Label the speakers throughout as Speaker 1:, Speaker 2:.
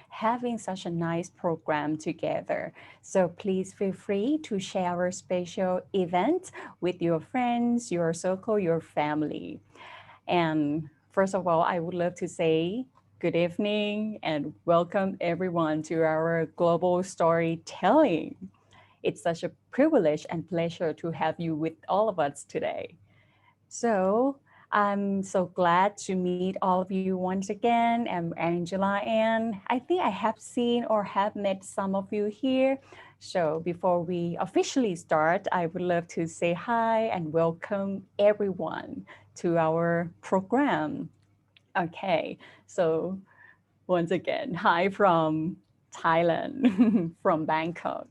Speaker 1: having such a nice program together. So please feel free to share our special event with your friends, your circle, your family. And first of all, I would love to say good evening and welcome everyone to our global storytelling. It's such a privilege and pleasure to have you with all of us today. So I'm so glad to meet all of you once again. I'm Angela, and I think I have seen or have met some of you here. So before we officially start, I would love to say hi and welcome everyone to our program. Okay, so once again, hi from Thailand, from Bangkok.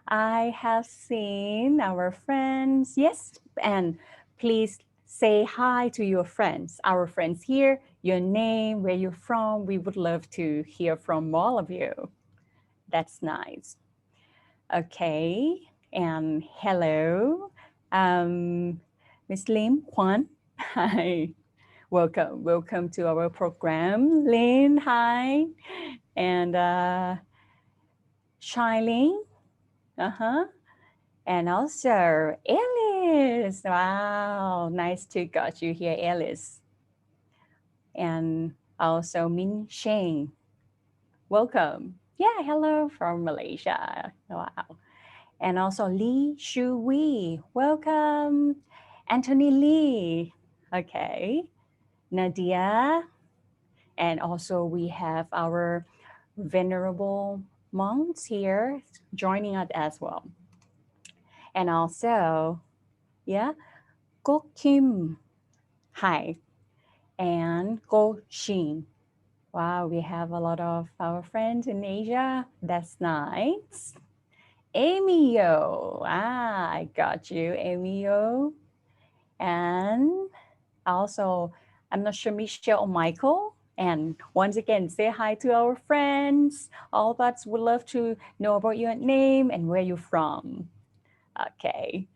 Speaker 1: I have seen our friends, yes, and please say hi to your friends, our friends here, your name, where you're from. We would love to hear from all of you. That's nice. Okay, and hello, um, Miss Lim Kwan. Hi, welcome to our program. Lin, hi, and Shiling, uh-huh. And also Alice. Wow, nice to got you here, Alice. And also Min Sheng. Welcome. Yeah, hello from Malaysia. Wow. And also Lee Shu Wei. Welcome. Anthony Lee. Okay. Nadia. And also we have our venerable monks here joining us as well. And also, yeah, Go Kim. Hi. And Go Shin. Wow, we have a lot of our friends in Asia. That's nice. Amy Yo. Ah, I got you, Amy Yo. And also, I'm not sure, Michelle or Michael. And once again, say hi to our friends. All of us would love to know about your name and where you're from. Okay.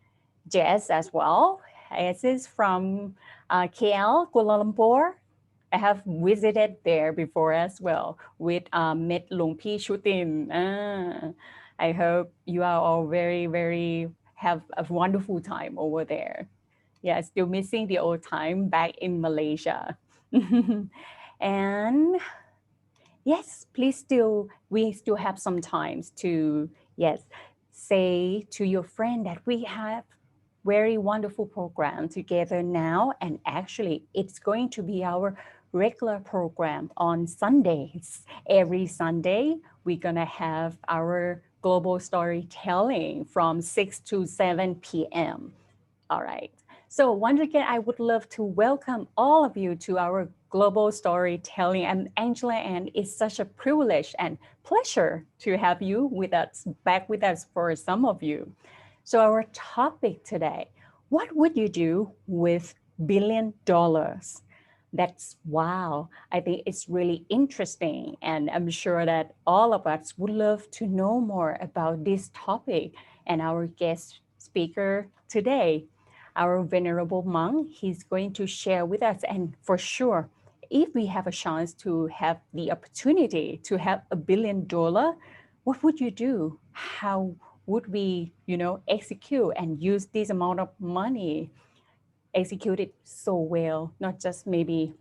Speaker 1: Jess as well. Jess is from KL, Kuala Lumpur. I have visited there before as well with met Lung Pi Shutin. I hope you are all very have a wonderful time over there. Yeah, still missing the old time back in Malaysia. And yes, please we still have some times to, yes, say to your friend that we have very wonderful program together now. And actually, it's going to be our regular program on Sundays. Every Sunday, we're going to have our global storytelling from 6 to 7 p.m. All right. So once again, I would love to welcome all of you to our global storytelling. I'm Angela, and it's such a privilege and pleasure to have you with us, back with us for some of you. So our topic today, what would you do with $1 billion? That's wow. I think it's really interesting. And I'm sure that all of us would love to know more about this topic. And our guest speaker today, our venerable monk, he's going to share with us. And for sure, if we have a chance to have the opportunity to have $1 billion, what would you do? How would we, execute and use this amount of money, execute it so well, not just maybe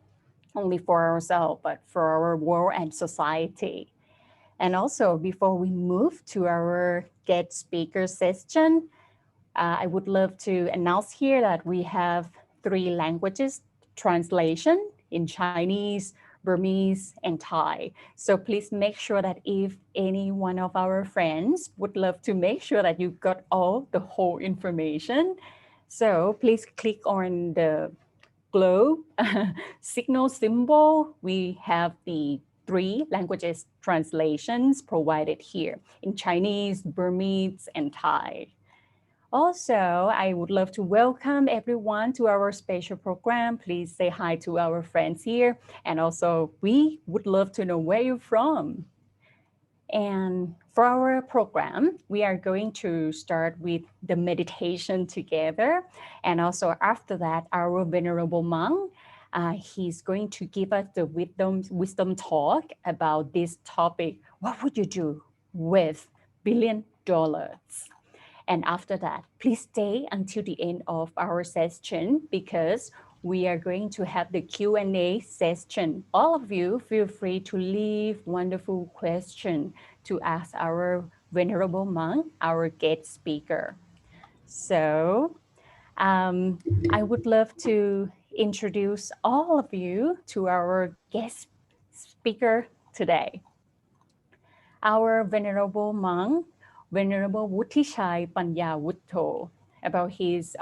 Speaker 1: only for ourselves, but for our world and society. And also, before we move to our guest speaker session, I would love to announce here that we have 3 languages translation in Chinese, Burmese, and Thai. So please make sure that if any one of our friends would love to make sure that you got all the whole information, so please click on the globe signal symbol. We have the 3 languages translations provided here in Chinese, Burmese, and Thai. Also, I would love to welcome everyone to our special program. Please say hi to our friends here. And also, we would love to know where you're from. And for our program, we are going to start with the meditation together. And also after that, our venerable monk, He's going to give us the wisdom talk about this topic. What would you do with $1 billion? And after that, please stay until the end of our session because we are going to have the Q&A session. All of you feel free to leave wonderful questions to ask our venerable monk, our guest speaker. So I would love to introduce all of you to our guest speaker today. Our venerable monk, Venerable Wuthichai Panyavuttho, about his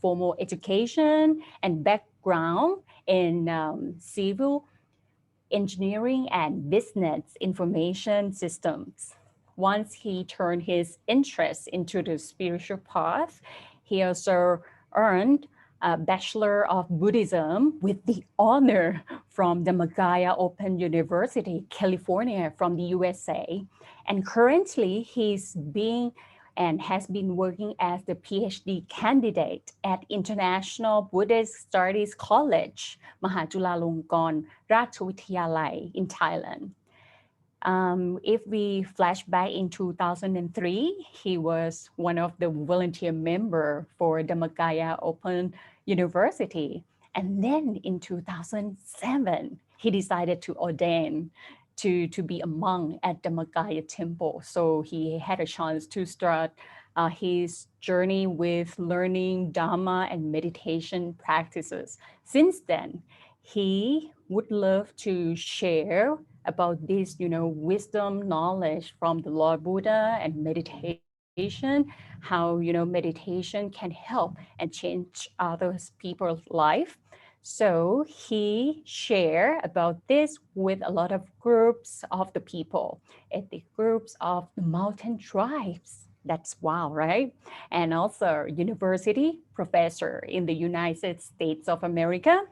Speaker 1: formal education and background in civil engineering and business information systems. Once he turned his interest into the spiritual path, he also earned a Bachelor of Buddhism with the honor from the Magaya Open University, California, from the USA. And currently he's being and has been working as the PhD candidate at International Buddhist Studies College, Mahachulalongkorn Ratchavidyalai in Thailand. If we flash back in 2003, he was one of the volunteer members for the Magaya Open University. And then in 2007, he decided to ordain to be a monk at the Magaya temple. So he had a chance to start his journey with learning Dharma and meditation practices. Since then, he would love to share about this, wisdom, knowledge from the Lord Buddha and meditation, how, meditation can help and change others people's life. So he shared about this with a lot of groups of the people, ethnic groups of the mountain tribes. That's wow, right? And also university professor in the United States of America,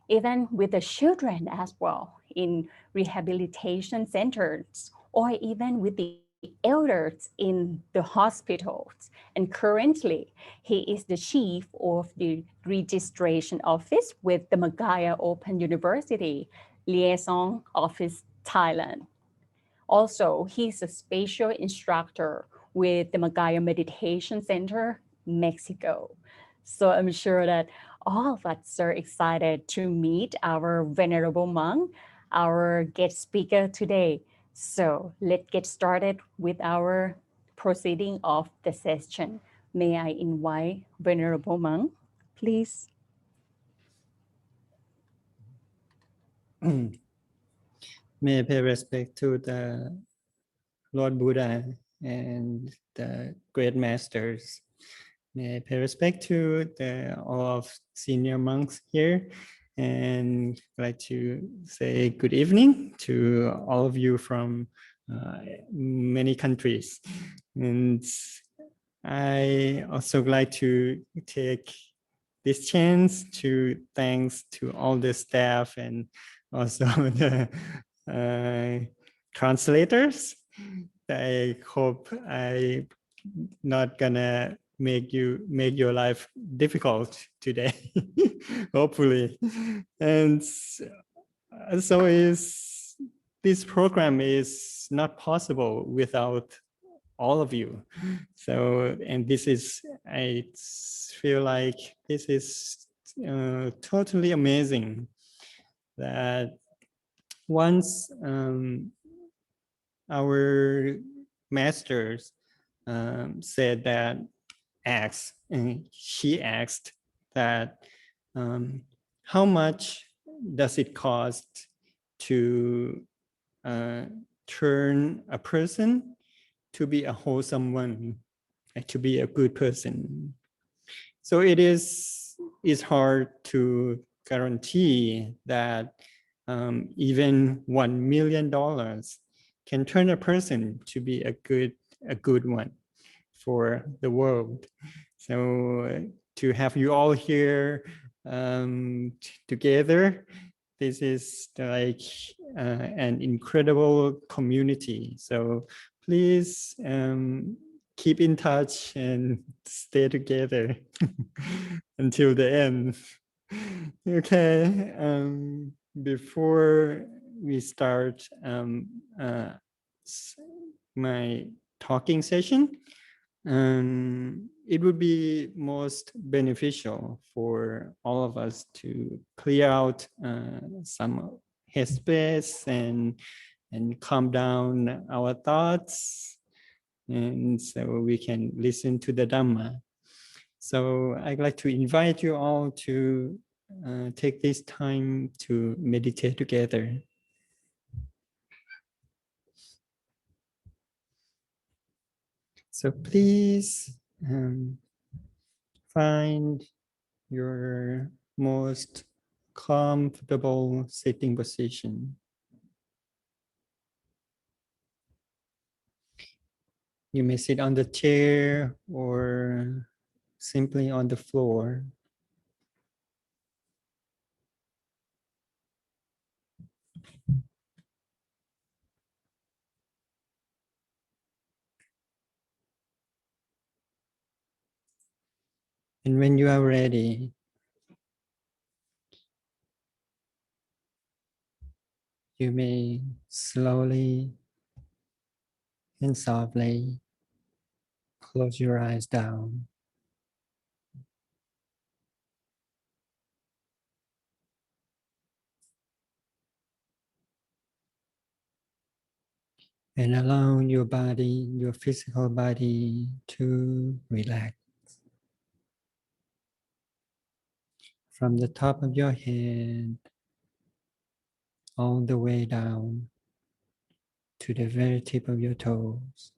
Speaker 1: even with the children as well in rehabilitation centers, or even with the elders in the hospitals. And currently, he is the chief of the registration office with the Magaya Open University Liaison Office, Thailand. Also, he's a spatial instructor with the Magaya Meditation Center, Mexico. So I'm sure that all of us are excited to meet our venerable monk, our guest speaker today. So let's get started with our proceeding of the session. May I invite venerable monk, please?
Speaker 2: May I pay respect to the Lord Buddha and the great masters. May I pay respect to all of senior monks here, and I'd like to say good evening to all of you from many countries. And I also like to take this chance to thanks to all the staff and also the translators. I hope I not gonna make your life difficult today, hopefully. And so this program is not possible without all of you. So, and this is, I feel like this is totally amazing that once our masters said that she asked that how much does it cost to turn a person to be a wholesome one, to be a good person. So it's hard to guarantee that even $1 million can turn a person to be a good one for the world. So to have you all here together, this is like an incredible community. So please keep in touch and stay together until the end. Okay. Before we start s- my talking session, it would be most beneficial for all of us to clear out some headspace and calm down our thoughts, and so we can listen to the Dhamma. So I'd like to invite you all to take this time to meditate together. So please find your most comfortable sitting position. You may sit on the chair or simply on the floor. And when you are ready, you may slowly and softly close your eyes down. And allow your body, your physical body, to relax from the top of your head all the way down to the very tip of your toes.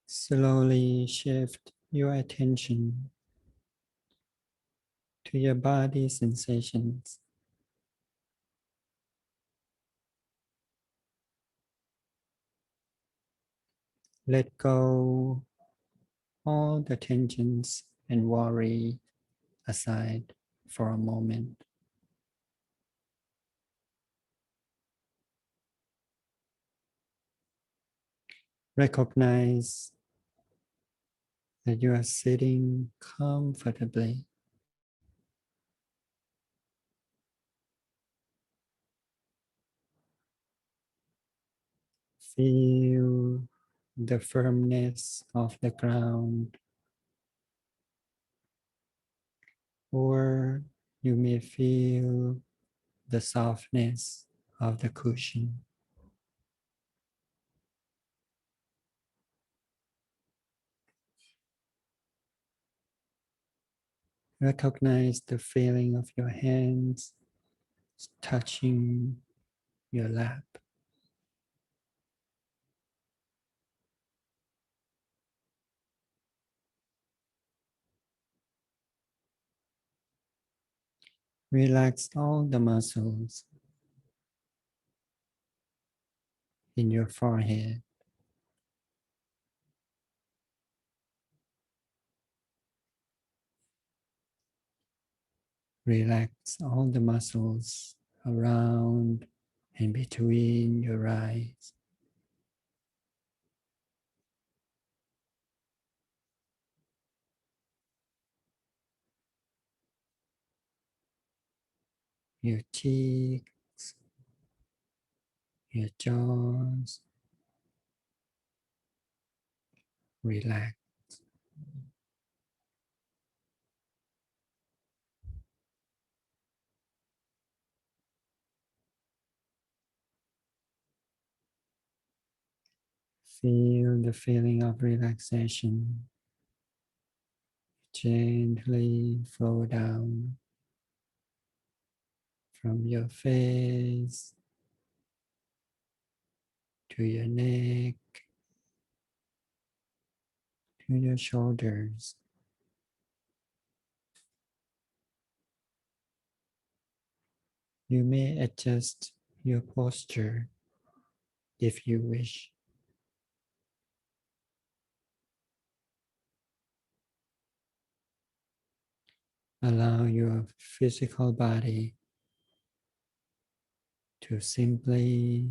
Speaker 2: Slowly shift your attention to your body sensations. Let go all the tensions and worry aside for a moment. Recognize that you are sitting comfortably. Feel the firmness of the ground, or you may feel the softness of the cushion. Recognize the feeling of your hands touching your lap. Relax all the muscles in your forehead. Relax all the muscles around and between your eyes. Your cheeks, your jaws. Relax. Feel the feeling of relaxation gently flow down from your face to your neck, to your shoulders. You may adjust your posture if you wish. Allow your physical body to simply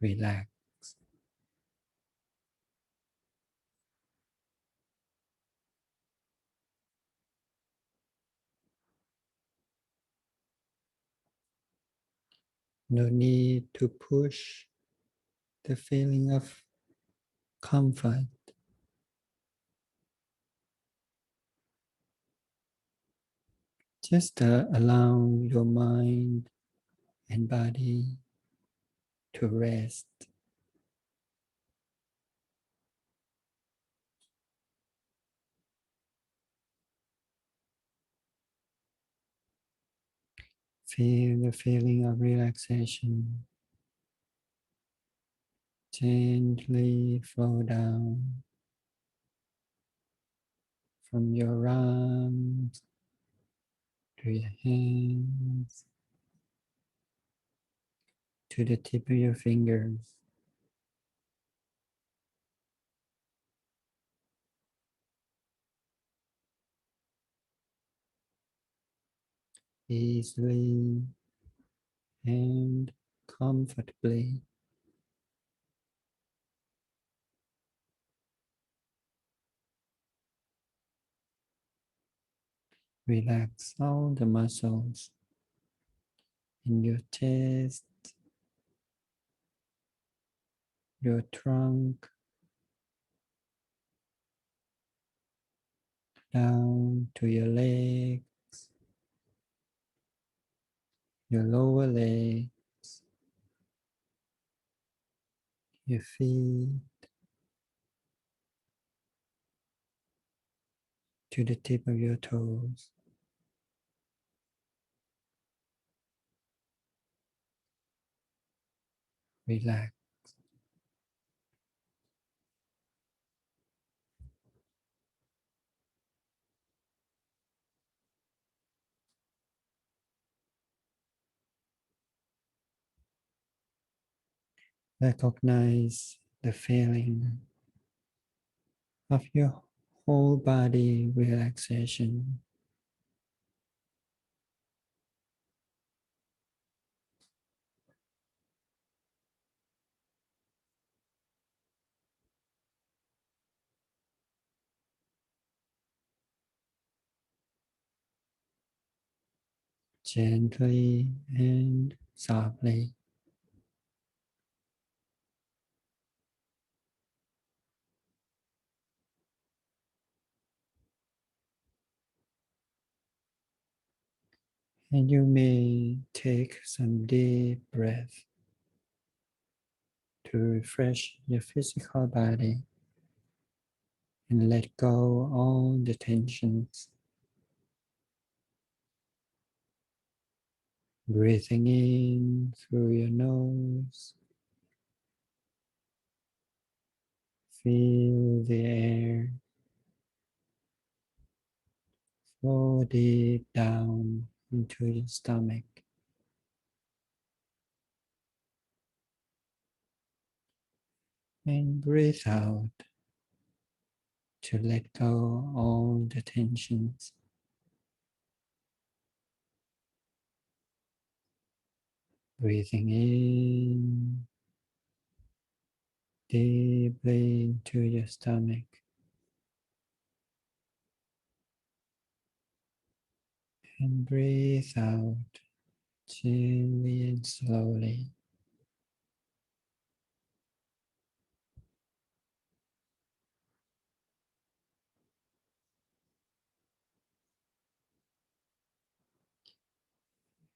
Speaker 2: relax. No need to push the feeling of comfort. Just allow your mind and body to rest. Feel the feeling of relaxation gently flow down from your arms to your hands to the tip of your fingers. Easily and comfortably. Relax all the muscles in your chest, your trunk, down to your legs, your lower legs, your feet, to the tip of your toes. Relax. Recognize the feeling of your whole body relaxation. Gently and softly. And you may take some deep breath to refresh your physical body and let go all the tensions. Breathing in through your nose, feel the air flow deep down into your stomach. And breathe out to let go all the tensions. Breathing in deeply into your stomach and breathe out gently and slowly.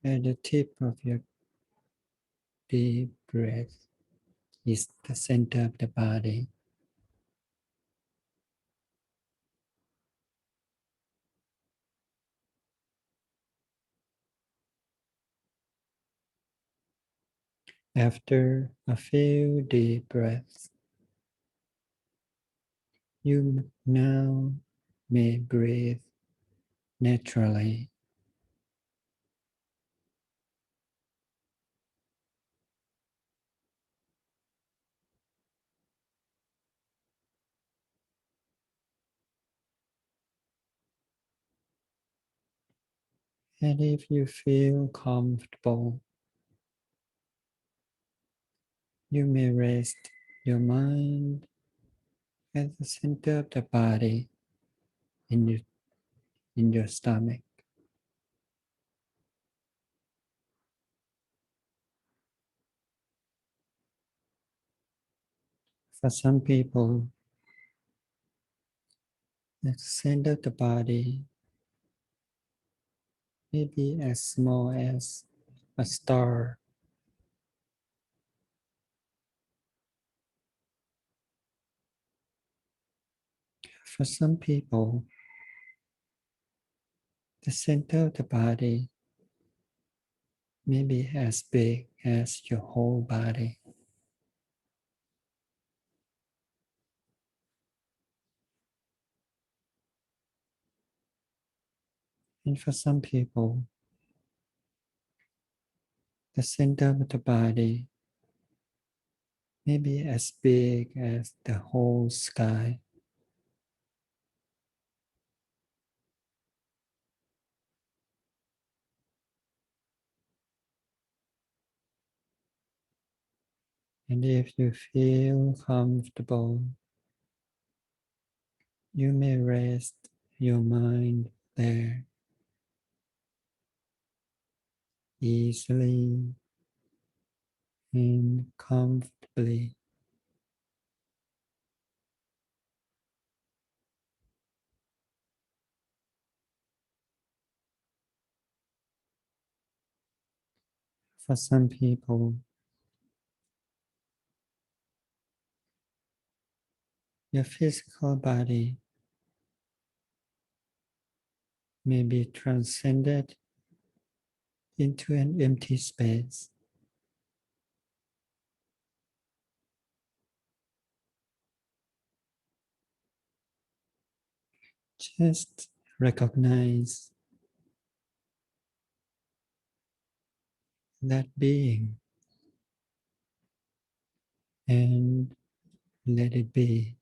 Speaker 2: At the tip of your deep breath is the center of the body. After a few deep breaths, you now may breathe naturally. And if you feel comfortable, You may rest your mind at the center of the body in your stomach. For some people, the center of the body may be as small as a star. For some people, the center of the body may be as big as your whole body. And for some people, the center of the body may be as big as the whole sky. And if you feel comfortable, you may rest your mind there easily and comfortably. For some people, your physical body may be transcended into an empty space. Just recognize that being and let it be.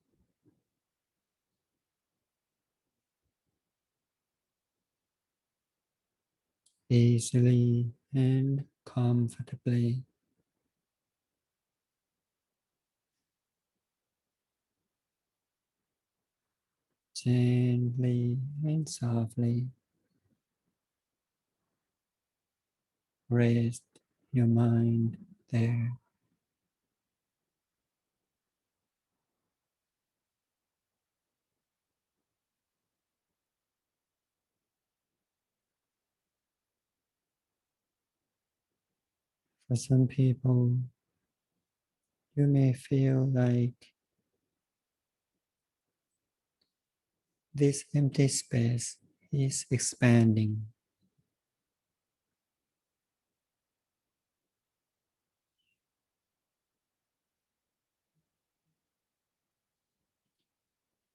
Speaker 2: Easily and comfortably. Gently and softly rest your mind there. For some people, you may feel like this empty space is expanding.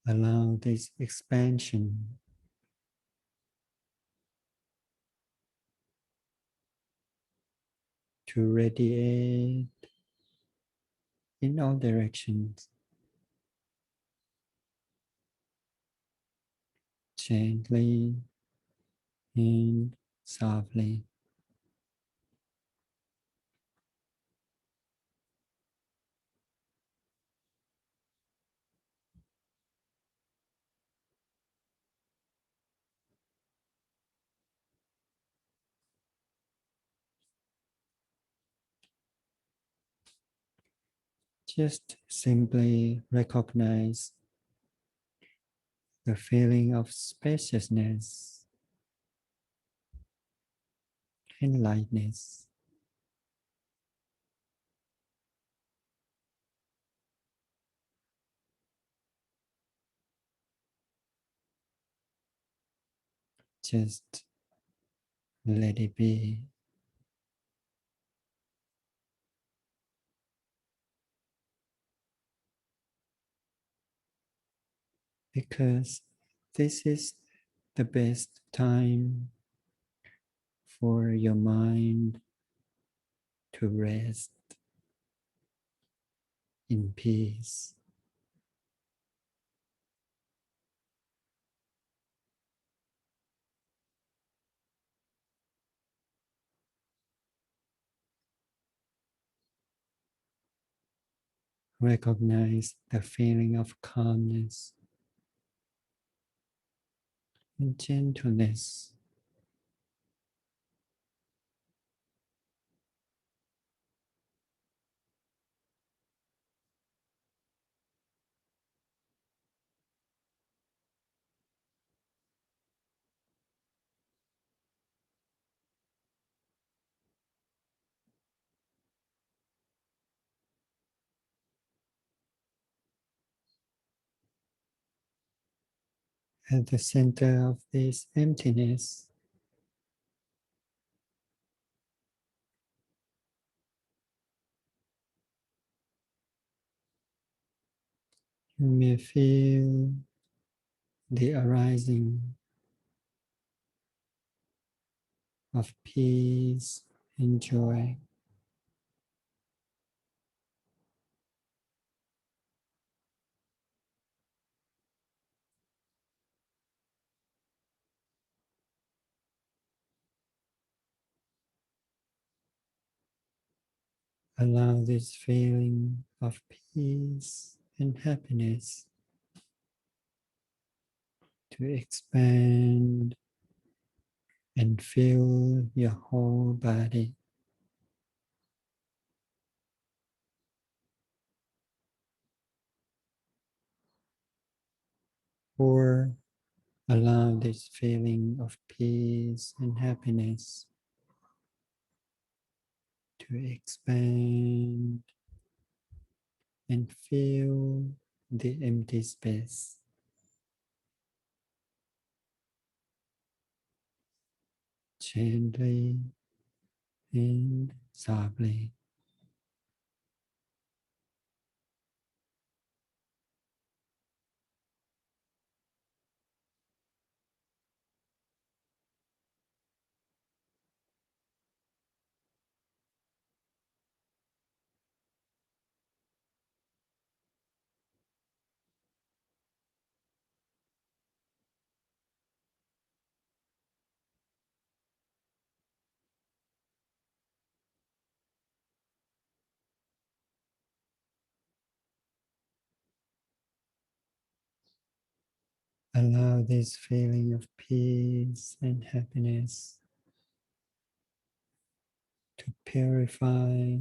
Speaker 2: Allow this expansion to radiate in all directions, gently and softly. Just simply recognize the feeling of spaciousness and lightness. Just let it be. Because this is the best time for your mind to rest in peace. recognize the feeling of calmness and gentleness. At the center of this emptiness, you may feel the arising of peace and joy. Allow this feeling of peace and happiness to expand and fill your whole body. Or allow this feeling of peace and happiness to expand and fill the empty space. Gently and softly. Allow this feeling of peace and happiness to purify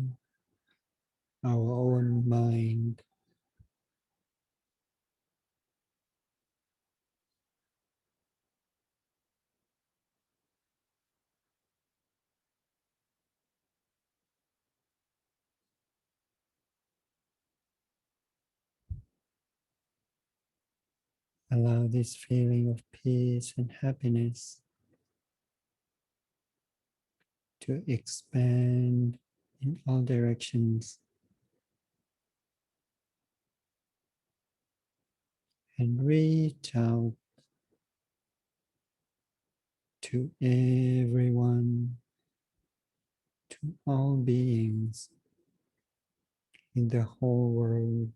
Speaker 2: our own mind. Allow this feeling of peace and happiness to expand in all directions and reach out to everyone, to all beings in the whole world.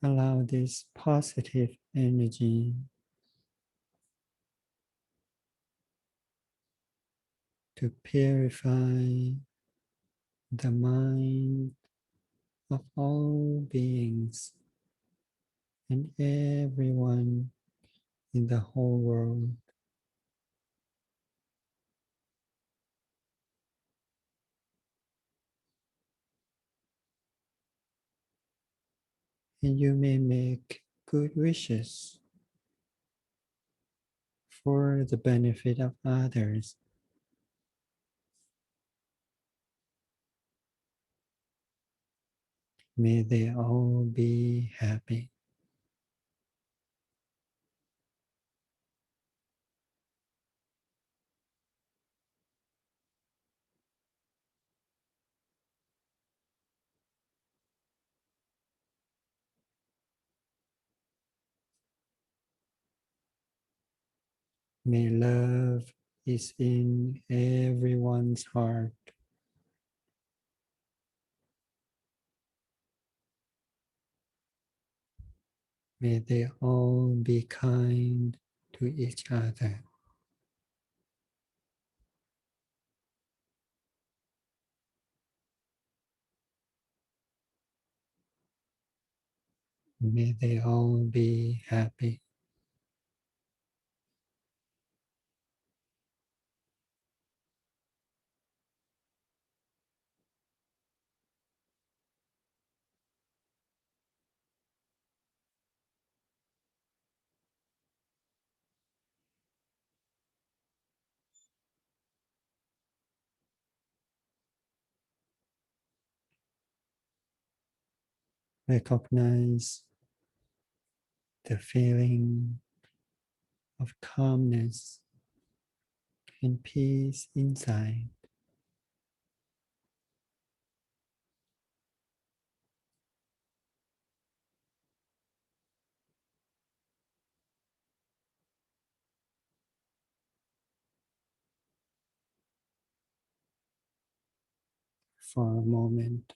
Speaker 2: Allow this positive energy to purify the mind of all beings and everyone in the whole world. And you may make good wishes for the benefit of others. May they all be happy. May love is in everyone's heart. May they all be kind to each other. May they all be happy. Recognize the feeling of calmness and peace inside. For a moment.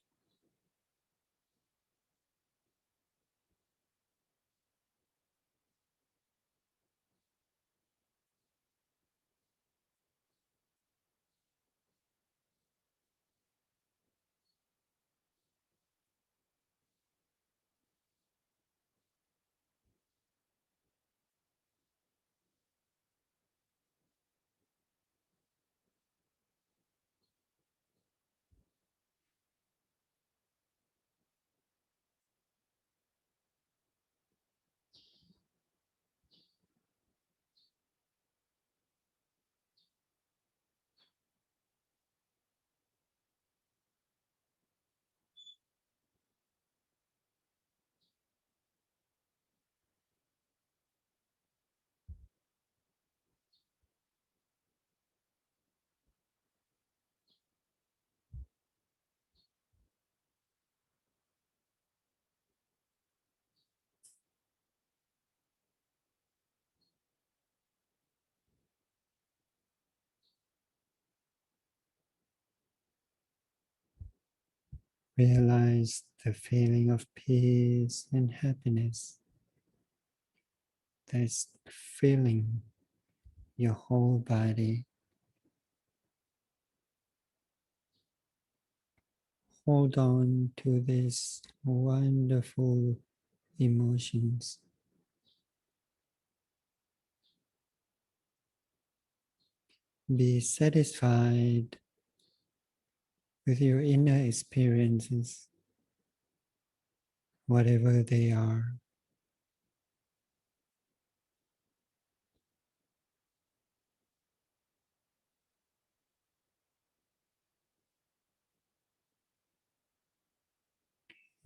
Speaker 2: Realize the feeling of peace and happiness that's filling your whole body. Hold on to these wonderful emotions. Be satisfied with your inner experiences, whatever they are.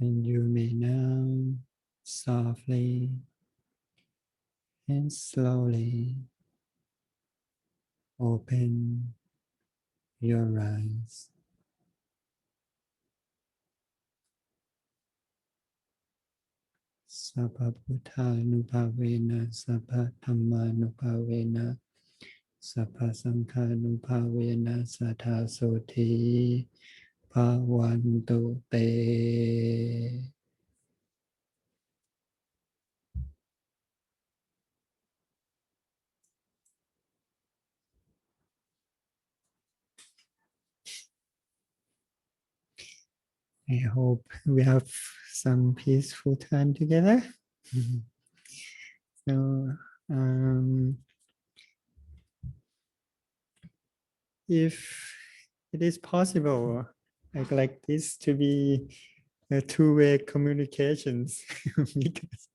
Speaker 2: And you may now softly and slowly open your eyes. Sabha Buddhanupavena, Sabha Dhammanupavena, Sabha Sanghanupavena, Sattha Soti Bhavantu Te. I hope we have some peaceful time together. So, if it is possible, I'd like this to be a two-way communications because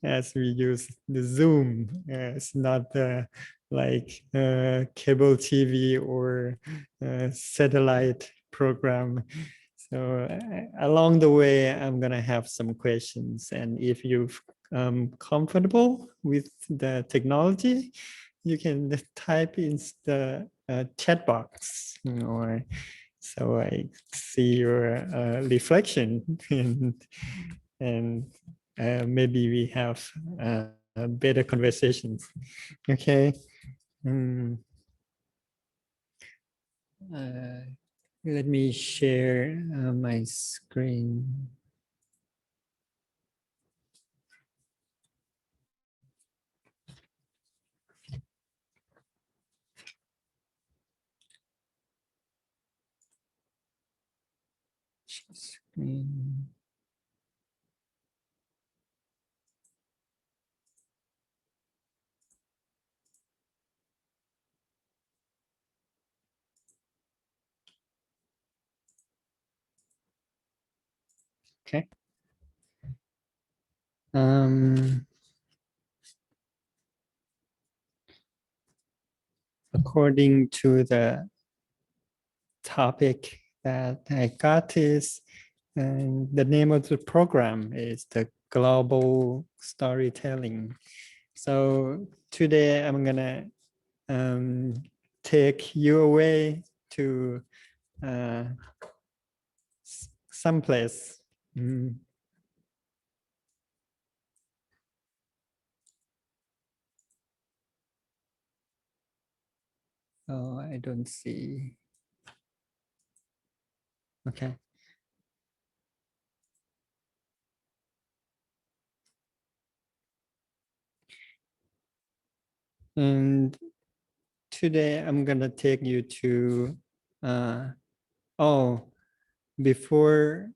Speaker 2: as we use the Zoom, it's not like cable TV or satellite program. So along the way, I'm gonna have some questions, and if you're comfortable with the technology, you can type in the chat box, or so I see your reflection, and maybe we have better conversations. Okay. Let me share my screen. screen. Okay. According to the topic that I got is, and the name of the program is the Global Storytelling. So today I'm gonna take you away to someplace. Oh, I don't see. Okay. And today I'm gonna take you to, before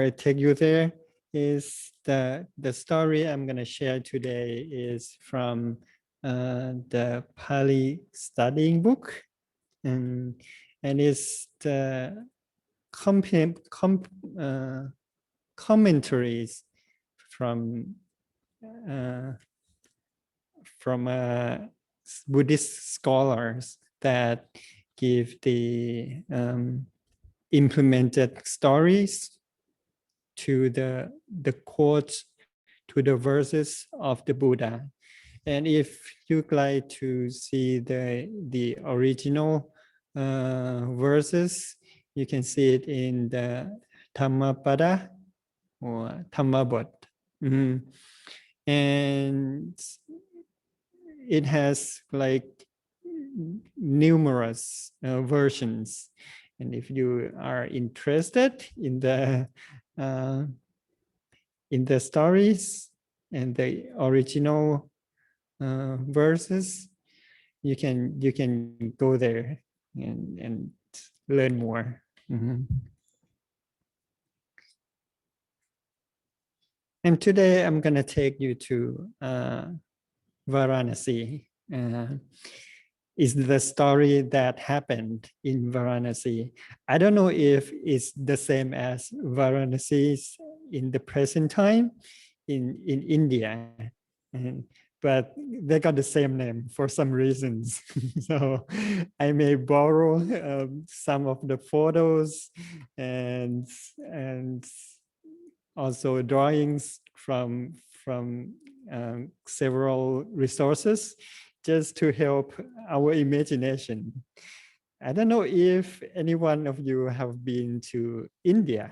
Speaker 2: I take you there, is the story I'm gonna share today is from the Pali studying book, and it's the commentaries from Buddhist scholars that give the implemented stories to the quotes, to the verses of the Buddha. And if you'd like to see the original verses, you can see it in the Dhammapada or Dhammabot. And it has like numerous versions. And if you are interested in the stories and the original verses, you can go there and learn more. And today I'm going to take you to Varanasi. Is the story that happened in Varanasi. I don't know if it's the same as Varanasi in the present time in India, but they got the same name for some reasons. So I may borrow some of the photos and also drawings from several resources just to help our imagination. I don't know if any one of you have been to India.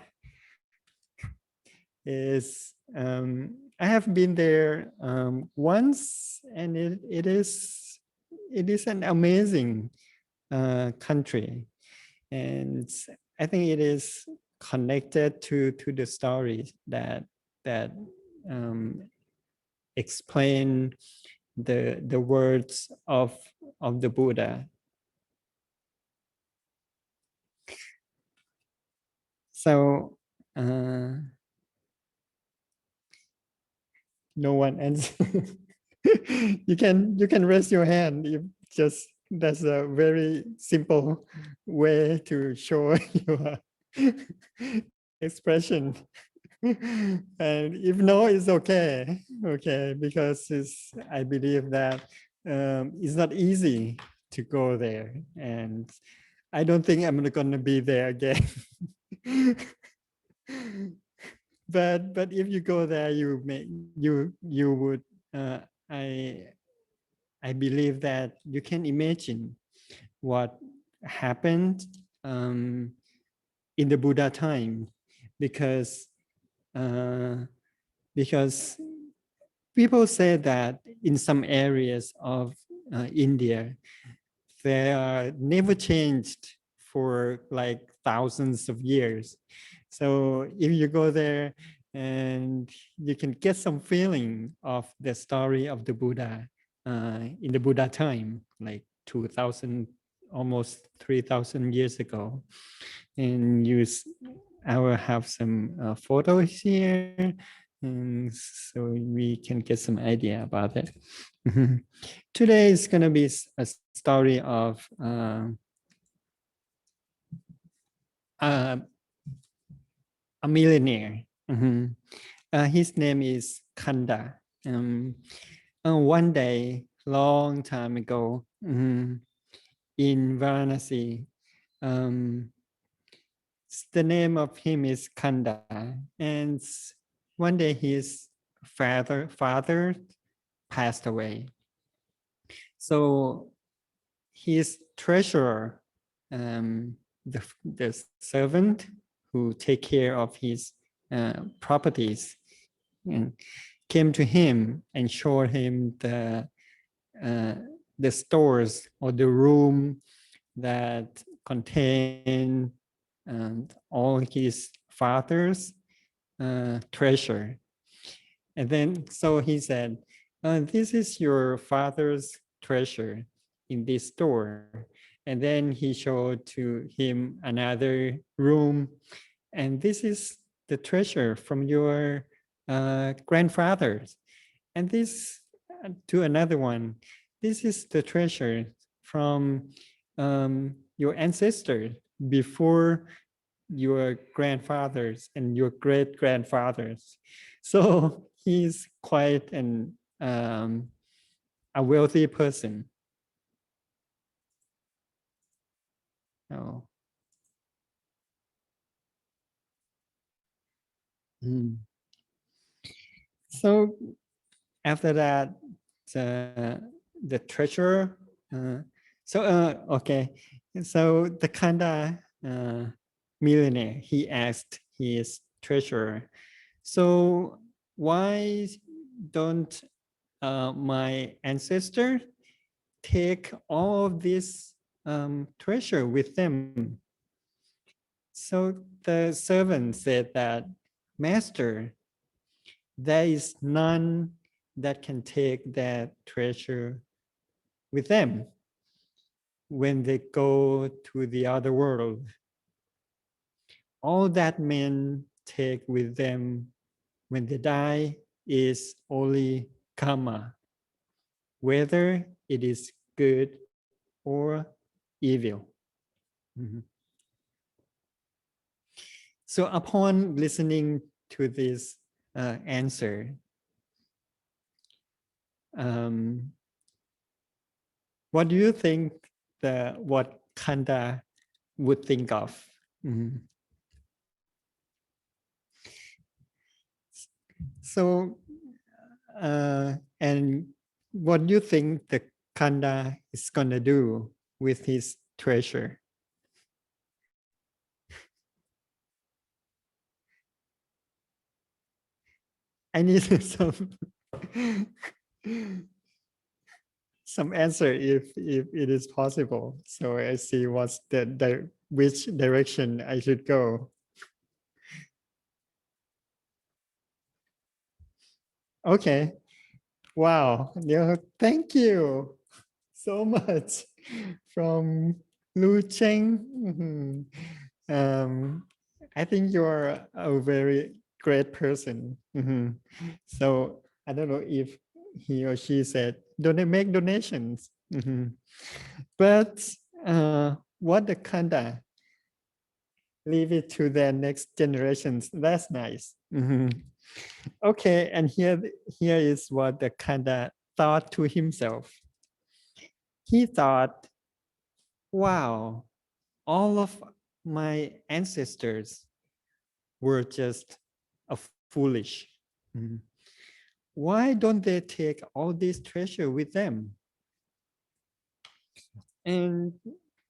Speaker 2: I have been there once, and it is an amazing country, and I think it is connected to the stories that explain the words of the Buddha. So no one else. you can raise your hand if just that's a very simple way to show your expression. And if no, it's okay, because I believe that it's not easy to go there, and I don't think I'm going to be there again. But if you go there, you would I believe that you can imagine what happened in the Buddha time, because people say that in some areas of India, they are never changed for like thousands of years. So if you go there, and you can get some feeling of the story of the Buddha in the Buddha time, like 2000 almost 3,000 years ago. And I will have some photos here, and so we can get some idea about it. Today is going to be a story of a millionaire. His name is Kanda. One day, long time ago, in Varanasi, the name of him is Kanda, and one day his father passed away. So his treasurer, the servant who take care of his properties, and came to him and showed him the stores or the room that contain all his father's treasure. And then so he said, this is your father's treasure in this store. And then he showed to him another room, and this is the treasure from your grandfathers. And this to another one, this is the treasure from your ancestors before your grandfathers and your great grandfathers. So he's quite a wealthy person. Oh. So after that, the treasurer. Okay. So the Kanda millionaire, he asked his treasurer, so why don't my ancestor take all of this treasure with them? So the servant said that, Master, there is none that can take that treasure with them when they go to the other world. All that men take with them when they die is only karma, whether it is good or evil. So upon listening to this answer, what do you think what Kanda would think of? So, and what do you think the Kanda is gonna do with his treasure? I need some answer if it is possible. So I see what's which direction I should go. Okay. Wow. Yeah, thank you so much from Lu Cheng. I think you're a very great person. So I don't know if he or she said, make donations. But what the Kanda, leave it to their next generations. That's nice. Okay, and here is what the Kanda thought to himself. He thought, wow, all of my ancestors were just foolish. Why don't they take all this treasure with them? And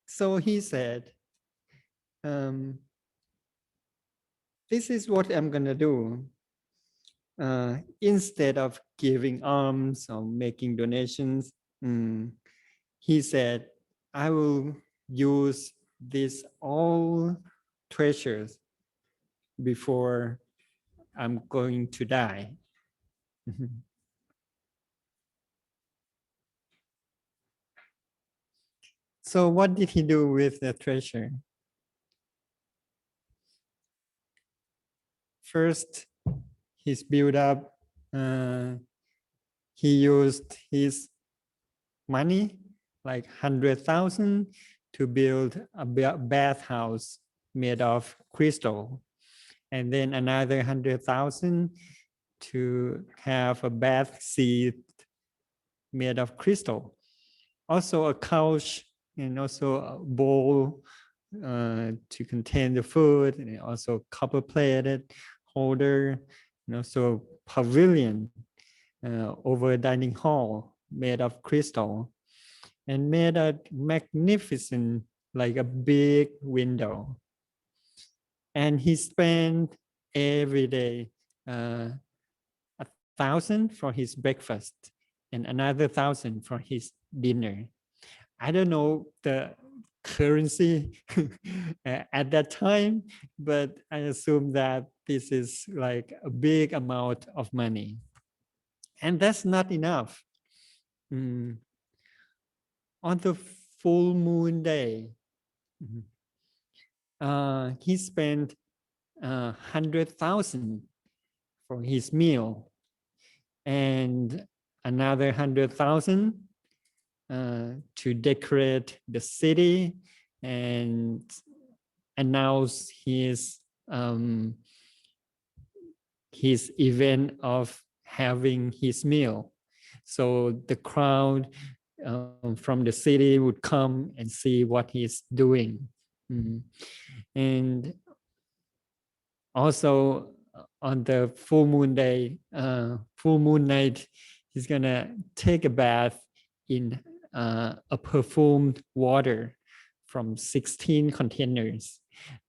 Speaker 2: so he said, this is what I'm gonna do. Instead of giving alms or making donations, he said, I will use these all treasures before I'm going to die. So what did he do with the treasure? First, he's built up, he used his money, like 100,000, to build a bathhouse made of crystal. And then another 100,000 to have a bath seat made of crystal. Also a couch and also a bowl to contain the food, and also copper-plated holder, and also pavilion over a dining hall made of crystal, and made a magnificent, like a big window. And he spent every day 1,000 for his breakfast and another 1,000 for his dinner. I don't know the currency at that time, but I assume that this is like a big amount of money. And that's not enough. On the full moon day, he spent 100,000 for his meal and another 100,000 to decorate the city and announce his event of having his meal. So the crowd from the city would come and see what he's doing. And also on the full moon day, full moon night, he's gonna take a bath in a perfumed water from 16 containers.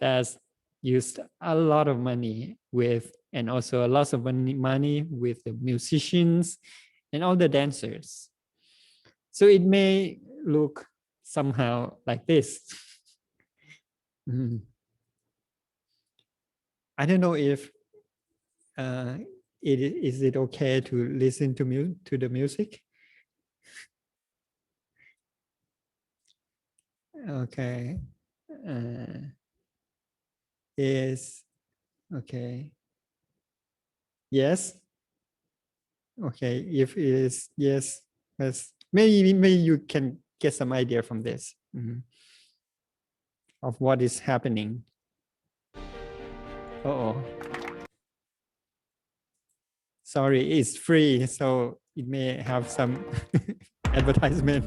Speaker 2: That's used a lot of money with, and also a lot of money with the musicians and all the dancers. So it may look somehow like this. I don't know if is it okay to listen to the music? Okay. Is okay. Yes. Okay. If it is yes, maybe you can get some idea from this of what is happening. Sorry, it's free, so it may have some advertisement.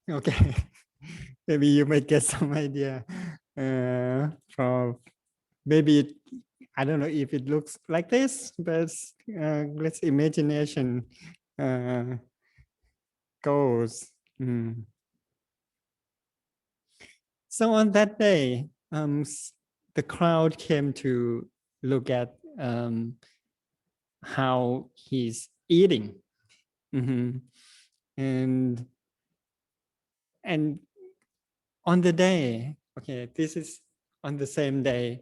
Speaker 2: Okay, maybe you might get some idea from maybe I don't know if it looks like this, but let's imagination goes. So on that day, the crowd came to look at how he's eating. Mhm. And on the day, okay, this is on the same day,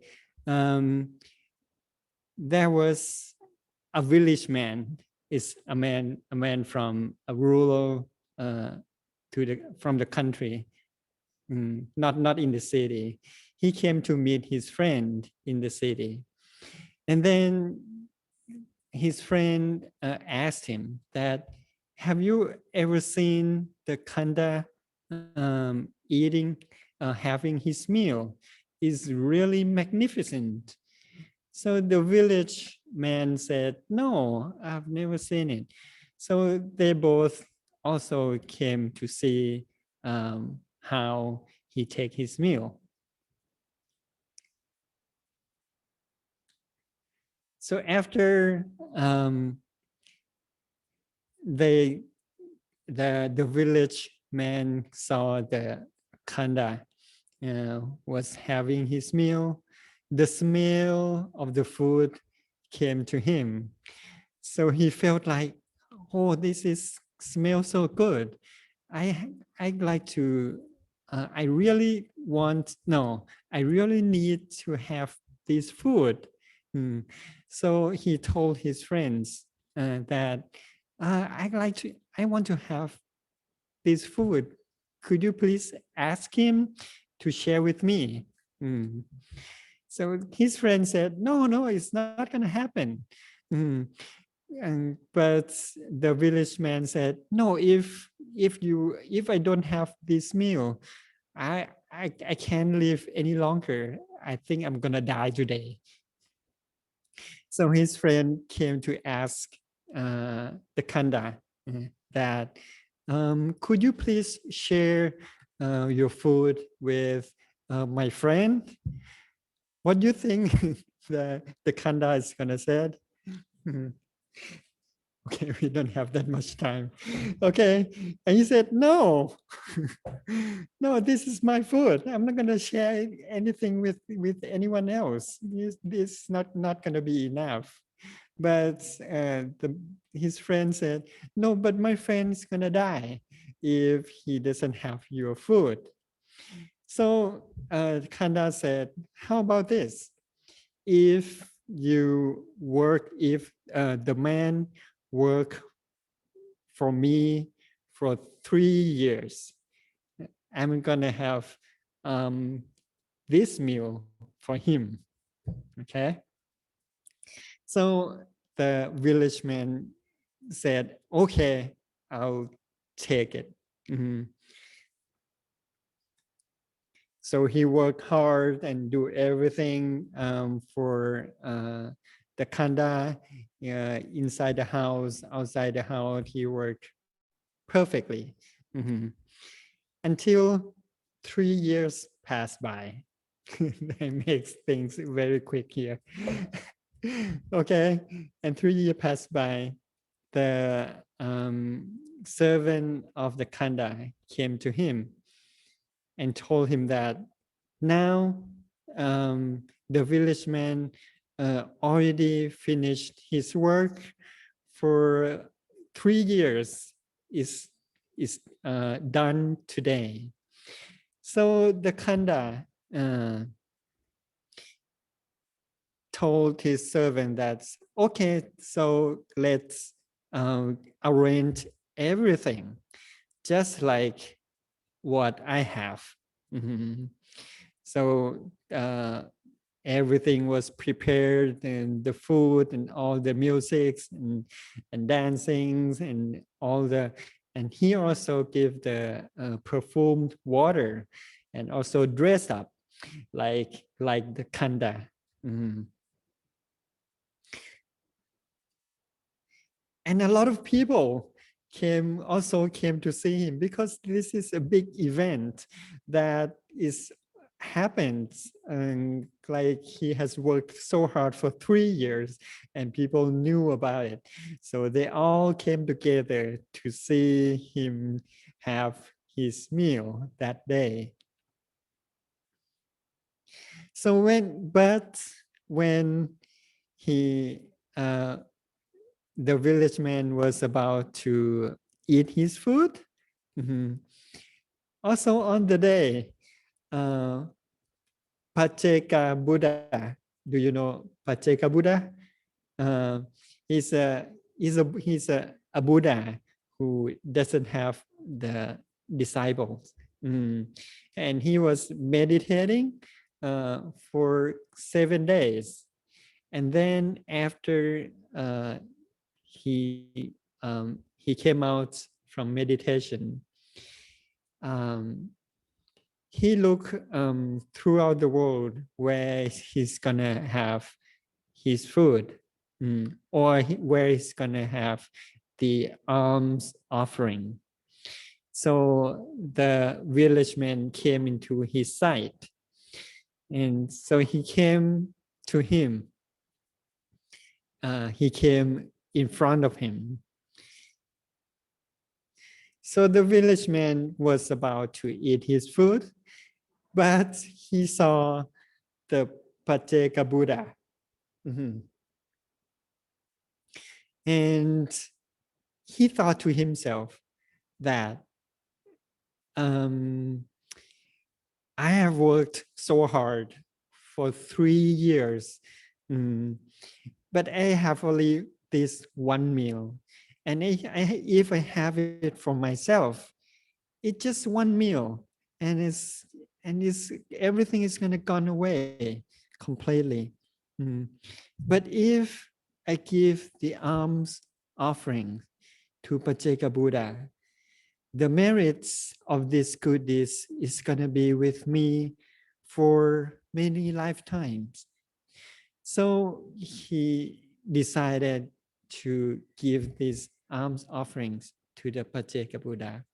Speaker 2: there was a village man, is a man from a rural from the country, not in the city. He came to meet his friend in the city, and then his friend asked him that, have you ever seen the Khanda eating, having his meal? Is really magnificent. So the village man said, no, I've never seen it. So they both also came to see how he take his meal. So after the village man saw the Khanda was having his meal, the smell of the food came to him. So he felt like, oh, this is smells so good. I'd like to, I really want, no, I really need to have this food. So he told his friends that I want to have this food. Could you please ask him to share with me? So his friend said, no, it's not going to happen. But the village man said, no, if I don't have this meal, I can't live any longer. I think I'm gonna die today. So his friend came to ask the Khanda that, could you please share your food with my friend? What do you think the Khanda is gonna say? Okay, we don't have that much time. Okay, and he said, no, no, this is my food. I'm not going to share anything with anyone else. This is not going to be enough. But his friend said, no, but my friend's going to die if he doesn't have your food. So Khanda said, how about this? If you work, if the man work for me for 3 years, I'm gonna have this meal for him. Okay. So the village man said, okay, I'll take it. So he worked hard and do everything for the Khanda inside the house, outside the house. He worked perfectly until 3 years passed by. That makes things very quick here. Okay, and 3 years passed by. The servant of the Khanda came to him and told him that now the village man already finished his work for 3 years, is done today. So the Khanda told his servant that, okay, so let's arrange everything just like what I have. So everything was prepared, and the food and all the music and dancings and all the, and he also gave the perfumed water and also dress up like the Khanda. And a lot of people also came to see him, because this is a big event that is happens, and like he has worked so hard for 3 years and people knew about it. So they all came together to see him have his meal that day. So when he the village man was about to eat his food, also on the day, Pacheka Buddha. Do you know Pacheka Buddha? Uh, he's a Buddha who doesn't have the disciples, and he was meditating for 7 days, and then after he came out from meditation, he looked throughout the world where he's gonna have his food, or where he's gonna have the alms offering. So the village man came into his sight, and so he came to him. He came in front of him. So the village man was about to eat his food, but he saw the Pacheka Buddha. And he thought to himself that I have worked so hard for 3 years, but I have only this one meal. And if I have it for myself, it's just one meal, and everything is gonna gone away completely. But if I give the alms offering to Pacheka Buddha, the merits of this good deeds is gonna be with me for many lifetimes. So he decided to give these alms offerings to the Pacheka Buddha.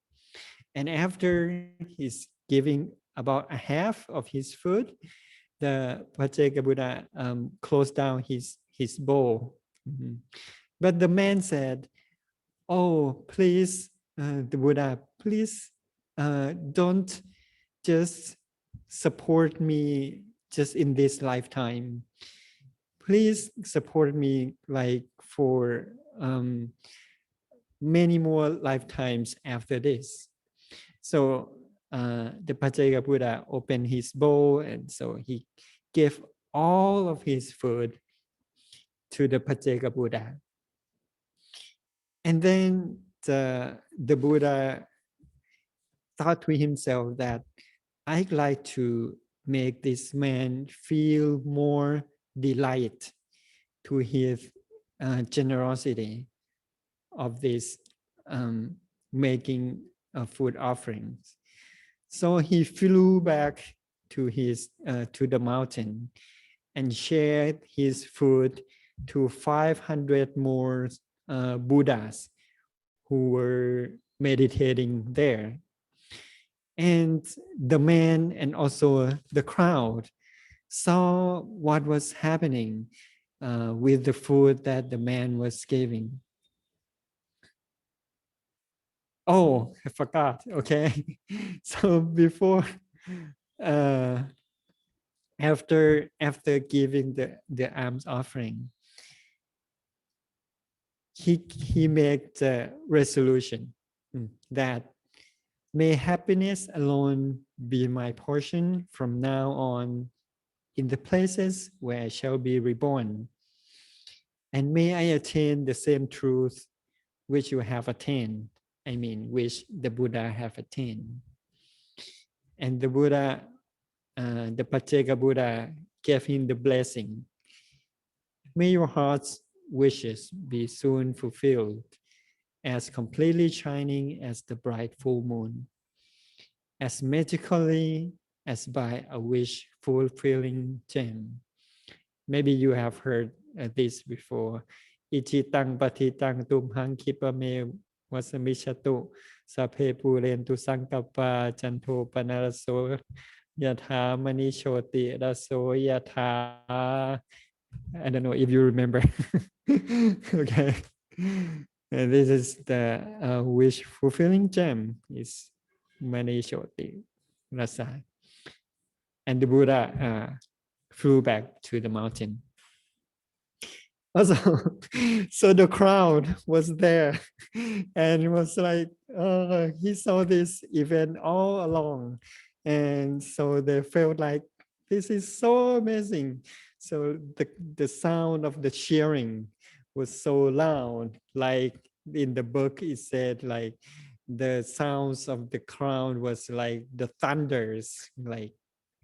Speaker 2: And after he's giving about a half of his food, the Pacheka Buddha closed down his bowl. But the man said, "Oh, please, the Buddha, please don't just support me just in this lifetime. Please support me like for many more lifetimes after this." So the Pacheka Buddha opened his bowl, and so he gave all of his food to the Pacheka Buddha. And then the Buddha thought to himself that I'd like to make this man feel more delight to his generosity of this making food offerings. So he flew back to the mountain and shared his food to 500 more Buddhas who were meditating there. And the man and also the crowd saw what was happening with the food that the man was giving. Oh, I forgot. Okay. So before, after giving the alms offering, he made the resolution that may happiness alone be my portion from now on in the places where I shall be reborn. And may I attain the same truth which you have attained. I mean, which the Buddha have attained. And the Buddha, the Pacheka Buddha gave him the blessing. May your heart's wishes be soon fulfilled, as completely shining as the bright full moon, as magically as by a wish fulfilling gem. Maybe you have heard this before. Ichitang patitang tumhang kipame wasamishatu sape purentu sangkapa janto panaraso yatha manishoti raso yatha. I don't know if you remember. Okay. And this is the wish fulfilling gem is Manishoti Rasa. And the Buddha flew back to the mountain. Also, so the crowd was there and it was like, he saw this event all along. And so they felt like, this is so amazing. So the sound of the cheering was so loud. Like in the book, it said like the sounds of the crowd was like the thunders, like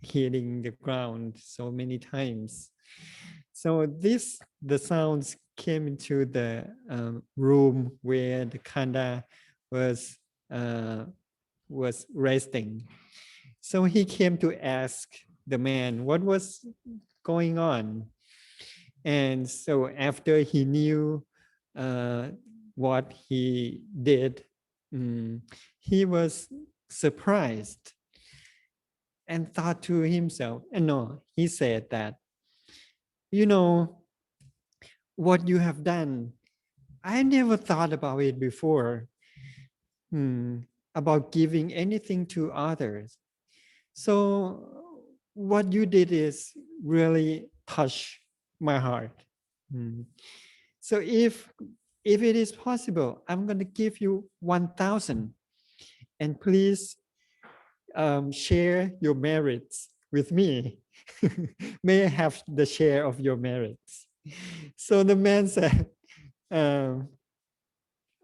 Speaker 2: hitting the ground so many times. So the sounds came into the room where the Khanda was resting. So he came to ask the man what was going on. And so after he knew what he did, he was surprised and thought to himself, and no, he said that, you know, what you have done, I never thought about it before, about giving anything to others. So what you did is really touch my heart. So if it is possible, I'm going to give you 1,000, and please share your merits with me. May I have the share of your merits? So the man said,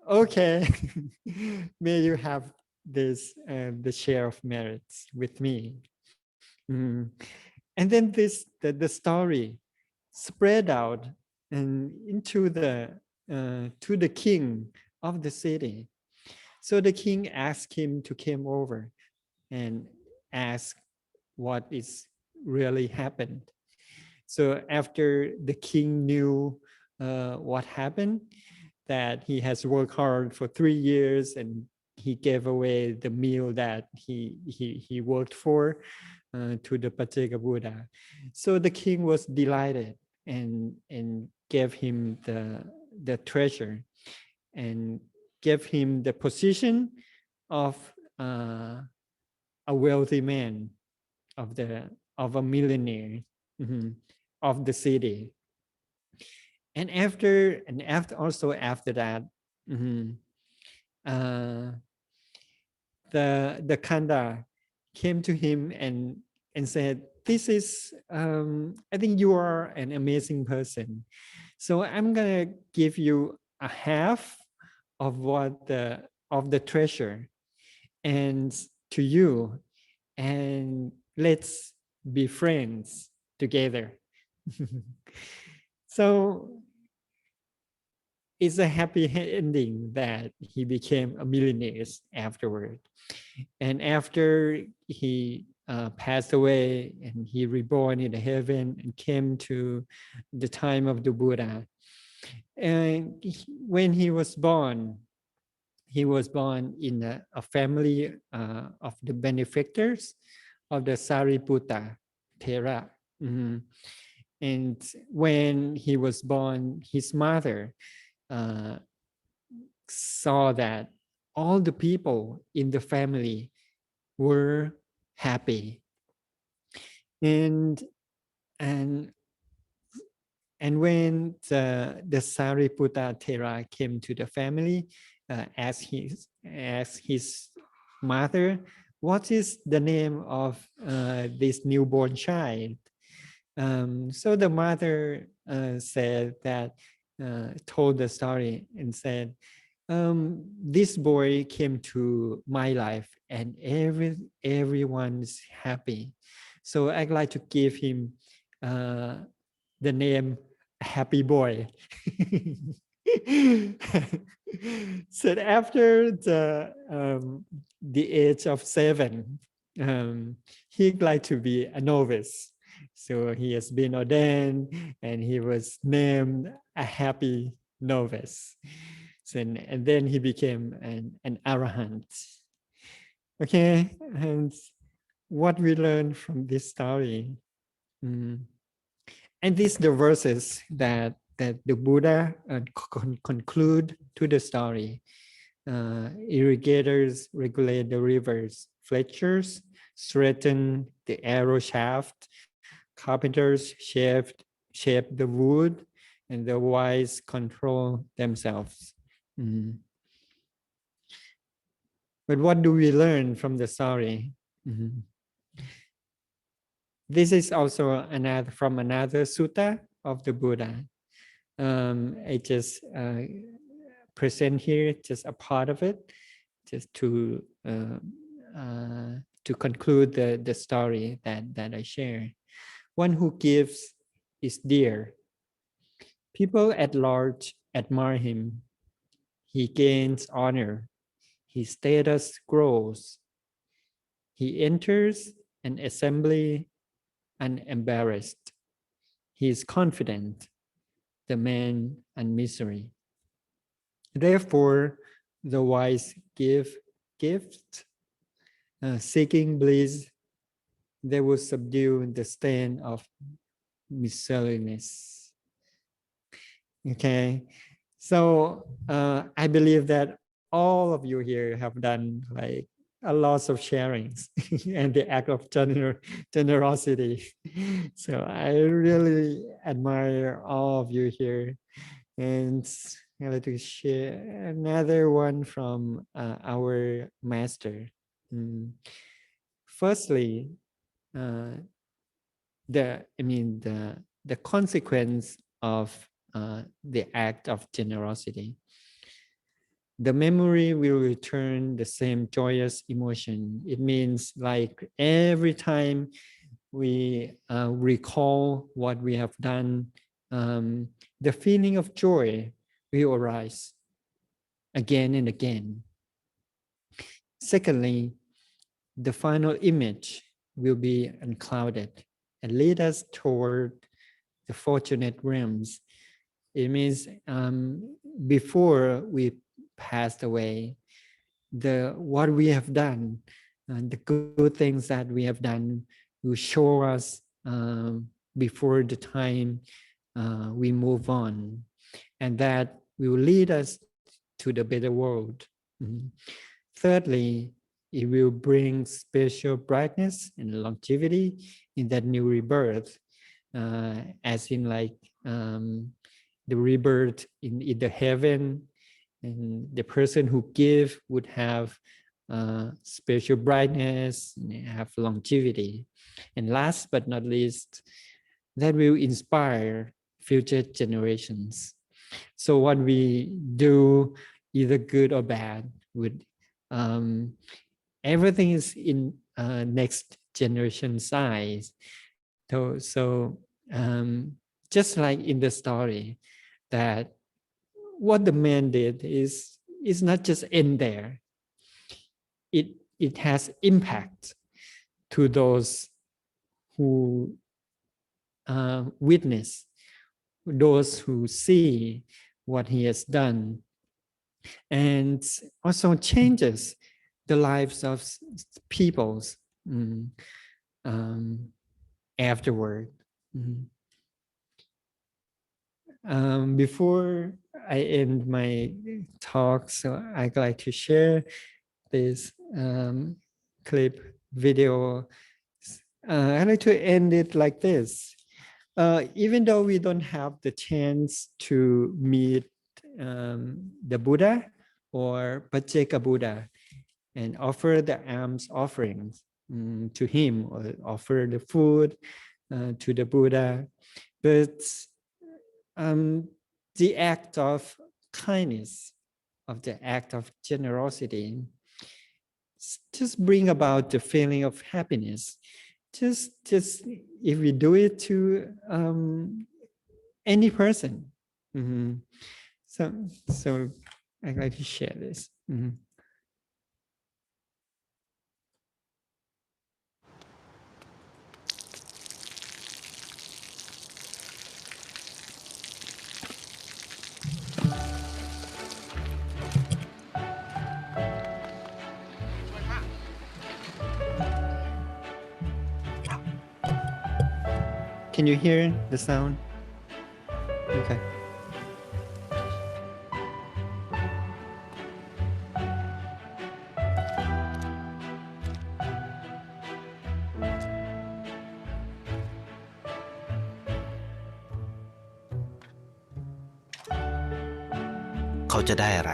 Speaker 2: okay, may you have this the share of merits with me. And then the story spread out and into the to the king of the city. So the king asked him to come over and ask what is really happened. So after the king knew what happened, that he has worked hard for 3 years and he gave away the meal that he worked for to the Pacheka Buddha. So the king was delighted and gave him the treasure and gave him the position of a wealthy man, of a millionaire, of the city. And after that, the Khanda came to him and said, this is, I think you are an amazing person. So I'm gonna give you a half of the treasure and to you, and let's be friends together. So it's a happy ending that he became a millionaire afterward. And after he passed away and he reborn in the heaven and came to the time of the Buddha. And when he was born in a family of the benefactors of the Sariputta Thera. And when he was born, his mother saw that all the people in the family were happy. And when the Sariputta Thera came to the family, asked his mother, what is the name of this newborn child? So the mother said that, told the story and said, this boy came to my life and everyone's happy. So I'd like to give him the name Happy Boy. So after the age of 7, he'd like to be a novice. So he has been ordained and he was named a happy novice. So, and then he became an arahant. Okay, and what we learn from this story. And these the verses that the Buddha conclude to the story. Irrigators regulate the rivers, fletchers straighten the arrow shaft, carpenters shape the wood, and the wise control themselves. But what do we learn from the story? This is also from another sutta of the Buddha. I just present here just a part of it, just to conclude the story that I share. One who gives is dear. People at large admire him. He gains honor. His status grows. He enters an assembly unembarrassed. He is confident, the man and misery. Therefore, the wise give gifts, seeking bliss, they will subdue the stain of miserliness. Okay, so I believe that all of you here have done like a lot of sharings and the act of generosity. So I really admire all of you here. And I'd like to share another one from our master. Firstly, the consequence of the act of generosity. The memory will return the same joyous emotion. It means like every time we recall what we have done, the feeling of joy will arise again and again. Secondly, the final image will be unclouded and lead us toward the fortunate realms. It means before we passed away, what we have done, the good things that we have done will show us before the time we move on, and that will lead us to the better world. Thirdly, it will bring spiritual brightness and longevity in that new rebirth, as in like the rebirth in the heaven, and the person who give would have spiritual brightness and have longevity. And last but not least, that will inspire future generations. So what we do, either good or bad, would everything is in next generation size. So just like in the story, that what the man did is not just in there. It has impact to those who witness, those who see what he has done, and also changes the lives of peoples afterward. Before I end my talk, so I'd like to share this clip video. I'd like to end it like this. Even though we don't have the chance to meet the Buddha or Pacceka Buddha and offer the alms offerings to him, or offer the food to the Buddha, but the act of kindness, of the act of generosity, just bring about the feeling of happiness. Just if we do it to any person. So I'd like to share this. Can you hear the sound? Okay.
Speaker 3: เขาจะได้อะไร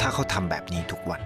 Speaker 3: ถ้าเขาทำแบบนี้ทุกวัน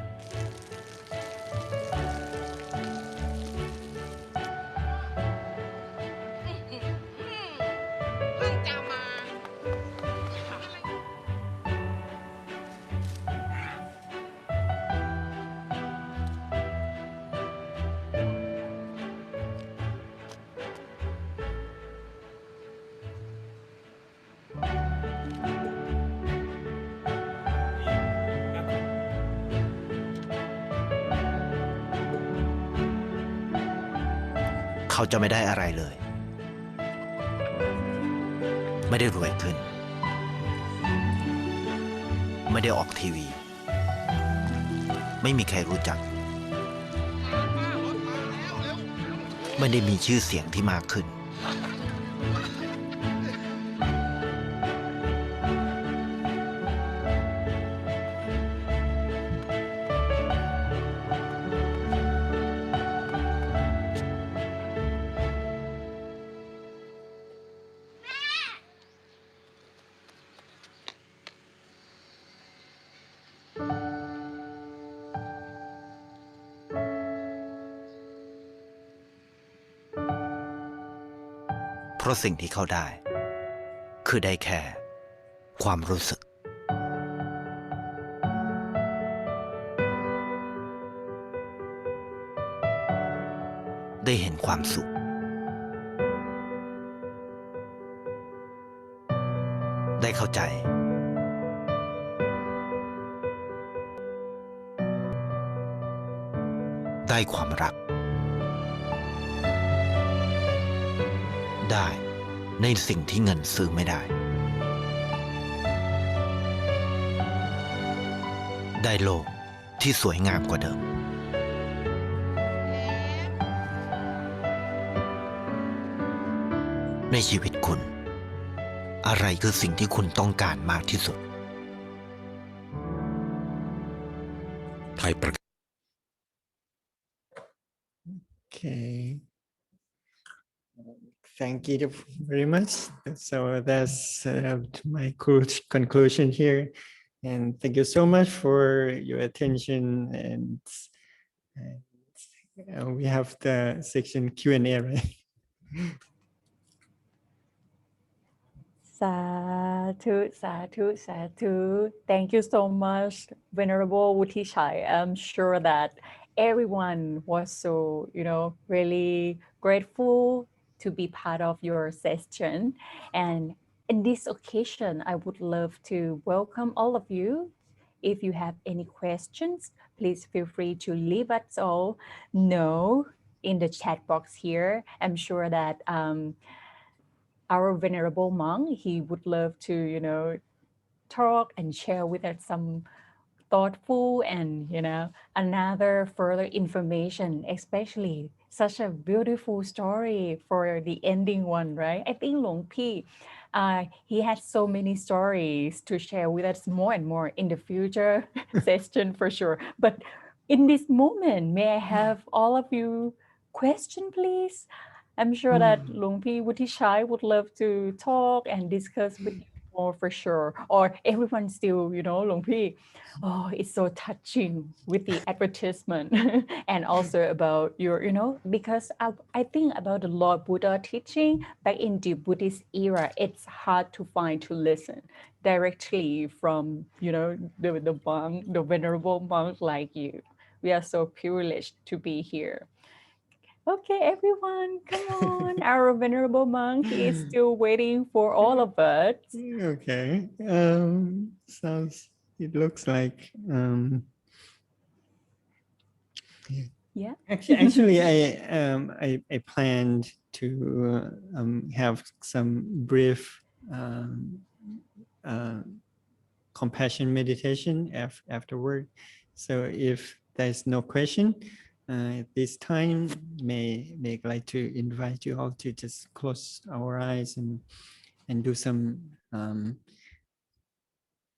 Speaker 3: เขาจะไม่ได้อะไรเลยไม่ได้รวยขึ้นไม่ได้ออกทีวีไม่มีใครรู้จักไม่ได้มีชื่อเสียงที่มากขึ้นเพราะสิ่งที่เขาได้คือได้แค่ความรู้สึกได้เห็นความสุขได้เข้าใจได้ความรักได้ในสิ่งที่เงินซื้อไม่ได้ได้โลกที่สวยงามกว่าเดิมในชีวิตคุณอะไรคือสิ่งที่คุณต้องการมากที่สุดไทยประ
Speaker 2: Okay. Thank you very much. So that's my conclusion here. And thank you so much for your attention. And we have the section Q&A, right?
Speaker 1: Sadhu, sadhu, sadhu. Thank you so much, Venerable Wuthichai. I'm sure that everyone was so, really grateful to be part of your session. And in this occasion, I would love to welcome all of you. If you have any questions, please feel free to leave us all know in the chat box here. I'm sure that our venerable monk, he would love to, talk and share with us some thoughtful and, another further information, especially such a beautiful story for the ending one, right? I think Luang Pi, he had so many stories to share with us more and more in the future session for sure. But in this moment, may I have all of you question, please? I'm sure that Luang Pi Wuthichai would love to talk and discuss with you more for sure. Or everyone still, Luang Pi, oh, it's so touching with the advertisement and also about your, because I think about the Lord Buddha teaching back in the Buddhist era, it's hard to find to listen directly from, the monk, the venerable monk like you. We are so privileged to be here. Okay, everyone, come on. Our venerable monk, he is still waiting for all of us.
Speaker 2: Okay. It looks like
Speaker 1: Yeah.
Speaker 2: Actually, I planned to have some brief compassion meditation afterward. So if there's no question at this time, may like to invite you all to just close our eyes and do some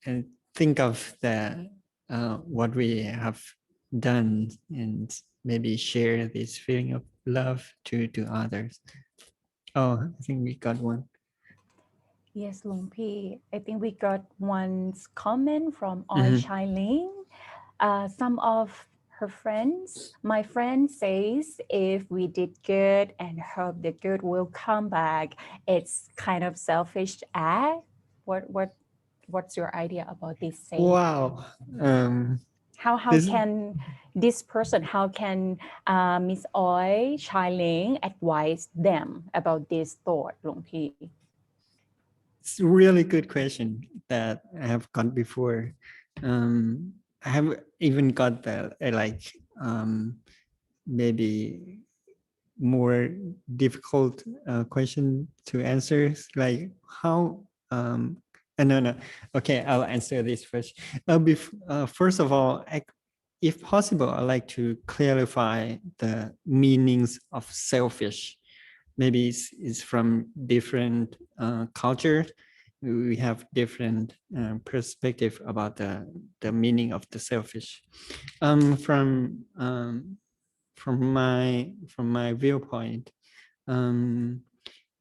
Speaker 2: and think of the what we have done and maybe share this feeling of love to others. Oh, I think we got one.
Speaker 1: Yes, Long P. I think we got one comment from Oi
Speaker 2: Mhm.
Speaker 1: Chai Ling. Some of her friends, my friend says, if we did good and hope the good will come back, it's kind of selfish act. What's your idea about this saying?
Speaker 2: Wow.
Speaker 1: How
Speaker 2: This
Speaker 1: can this person, how can Miss Oi Chai Ling advise them about this thought, Long P?
Speaker 2: It's a really good question that I have got before. I have even got the maybe more difficult question to answer, like how. No. Okay, I'll answer this first. First of all, if possible, I'd like to clarify the meanings of selfish. Maybe it's from different cultures. We have different perspective about the meaning of the selfish. From my viewpoint,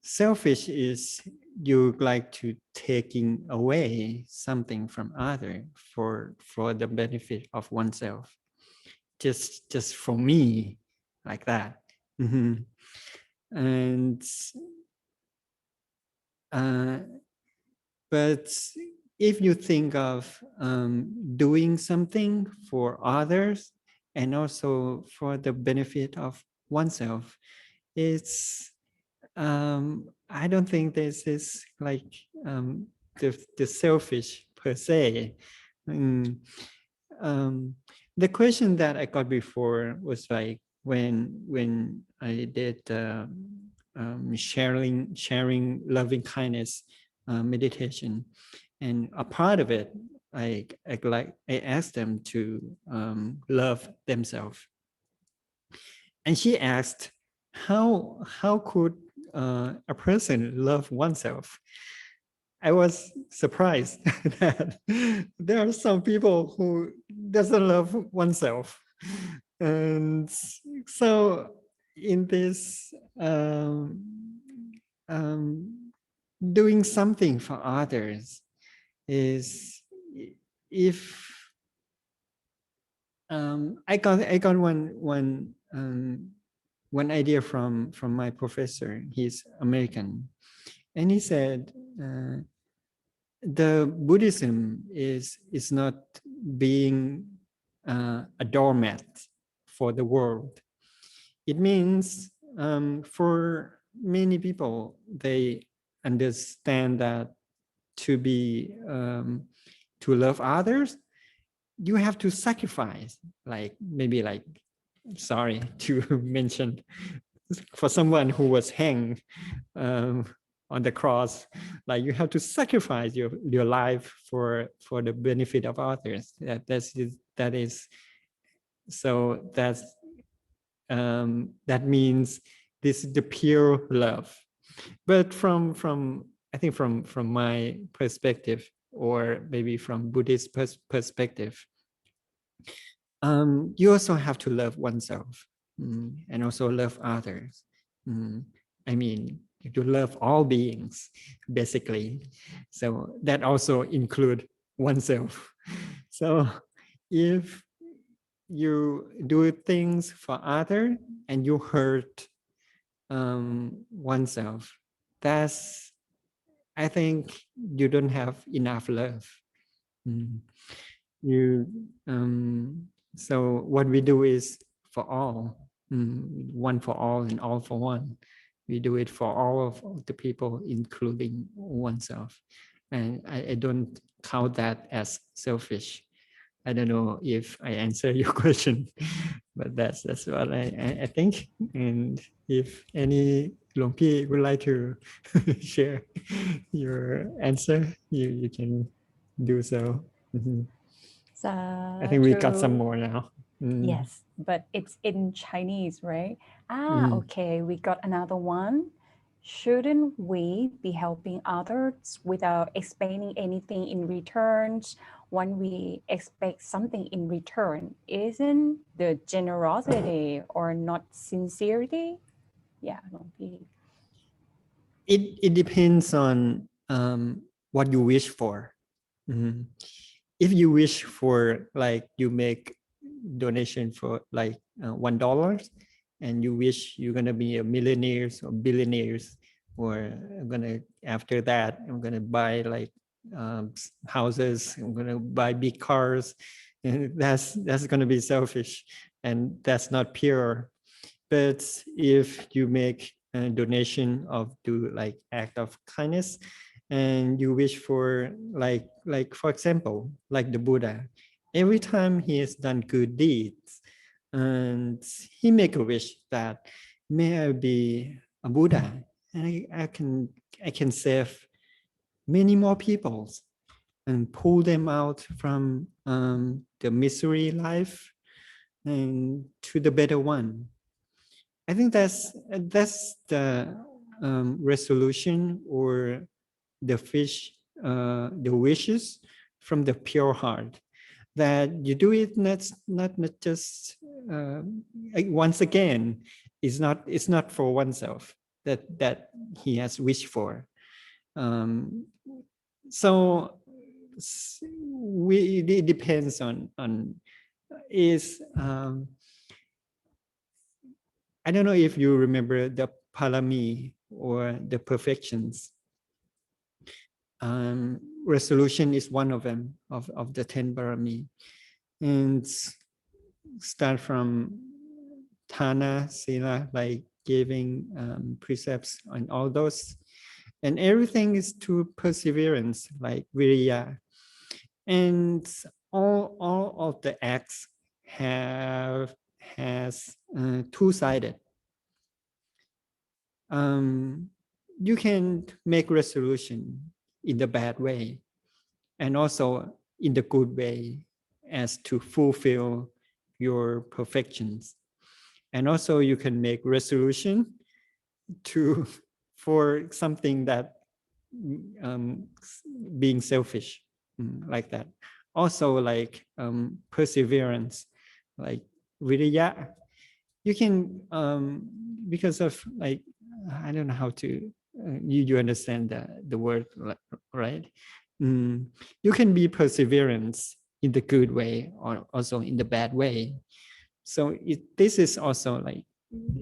Speaker 2: selfish is you like to taking away something from other for the benefit of oneself. Just for me, like that. Mhm. And but if you think of doing something for others and also for the benefit of oneself, it's I don't think this is like the selfish per se. Mm, the question that I got before was like when I did sharing loving kindness meditation, and a part of it, I asked them to love themselves, and she asked, how could a person love oneself? I was surprised that there are some people who doesn't love oneself, and so in this doing something for others is, if I got one idea from my professor. He's American, and he said the Buddhism is not being a doormat for the world. It means for many people, they understand that to be to love others, you have to sacrifice, like maybe like, sorry to mention, for someone who was hanged on the cross, like you have to sacrifice your life for the benefit of others. That is so that means this is the pure love. But from I think from my perspective, or maybe from Buddhist perspective, you also have to love oneself, and also love others. I mean, to love all beings, basically. So that also include oneself. So if you do things for other and you hurt oneself, that's, I think you don't have enough love. You so what we do is for all, one for all and all for one. We do it for all of the people, including oneself, and I don't count that as selfish. I don't know if I answer your question, but that's what I think. And if any Luang Pi would like to share your answer, you can do so.
Speaker 1: So
Speaker 2: I think we got some more now.
Speaker 1: Yes, but it's in Chinese, right?
Speaker 2: Mm.
Speaker 1: Okay, we got another one. Shouldn't we be helping others without expecting anything in return when we expect something in return? Isn't the generosity or not sincerity? Yeah,
Speaker 2: It depends on what you wish for. Mhm. If you wish for, like, you make donation for like $1, and you wish you're gonna be a millionaires or billionaires, or I'm gonna, after that I'm gonna buy like houses, I'm gonna buy big cars, and that's gonna be selfish, and that's not pure. But if you make a donation of do like act of kindness, and you wish for like for example, like the Buddha, every time he has done good deeds, and he make a wish that may I be a Buddha, and I can save many more people and pull them out from the misery life and to the better one. I think that's the resolution, or the the wishes from the pure heart, that you do it not just once again. It's not for oneself that he has wished for. Um, so it depends on is I don't know if you remember the parami, or the perfections. Resolution is one of them, of the 10 parami, and start from Thana, Sila, like giving precepts on all those, and everything is to perseverance, like Viriya, and all of the acts has two-sided. You can make resolution in the bad way, and also in the good way, as to fulfill your perfections. And also you can make resolution to for something that being selfish, like that. Also like perseverance, like Viriya. You can because of like, I don't know how to you understand the word, right? You can be perseverance in the good way, or also in the bad way. So this is also like,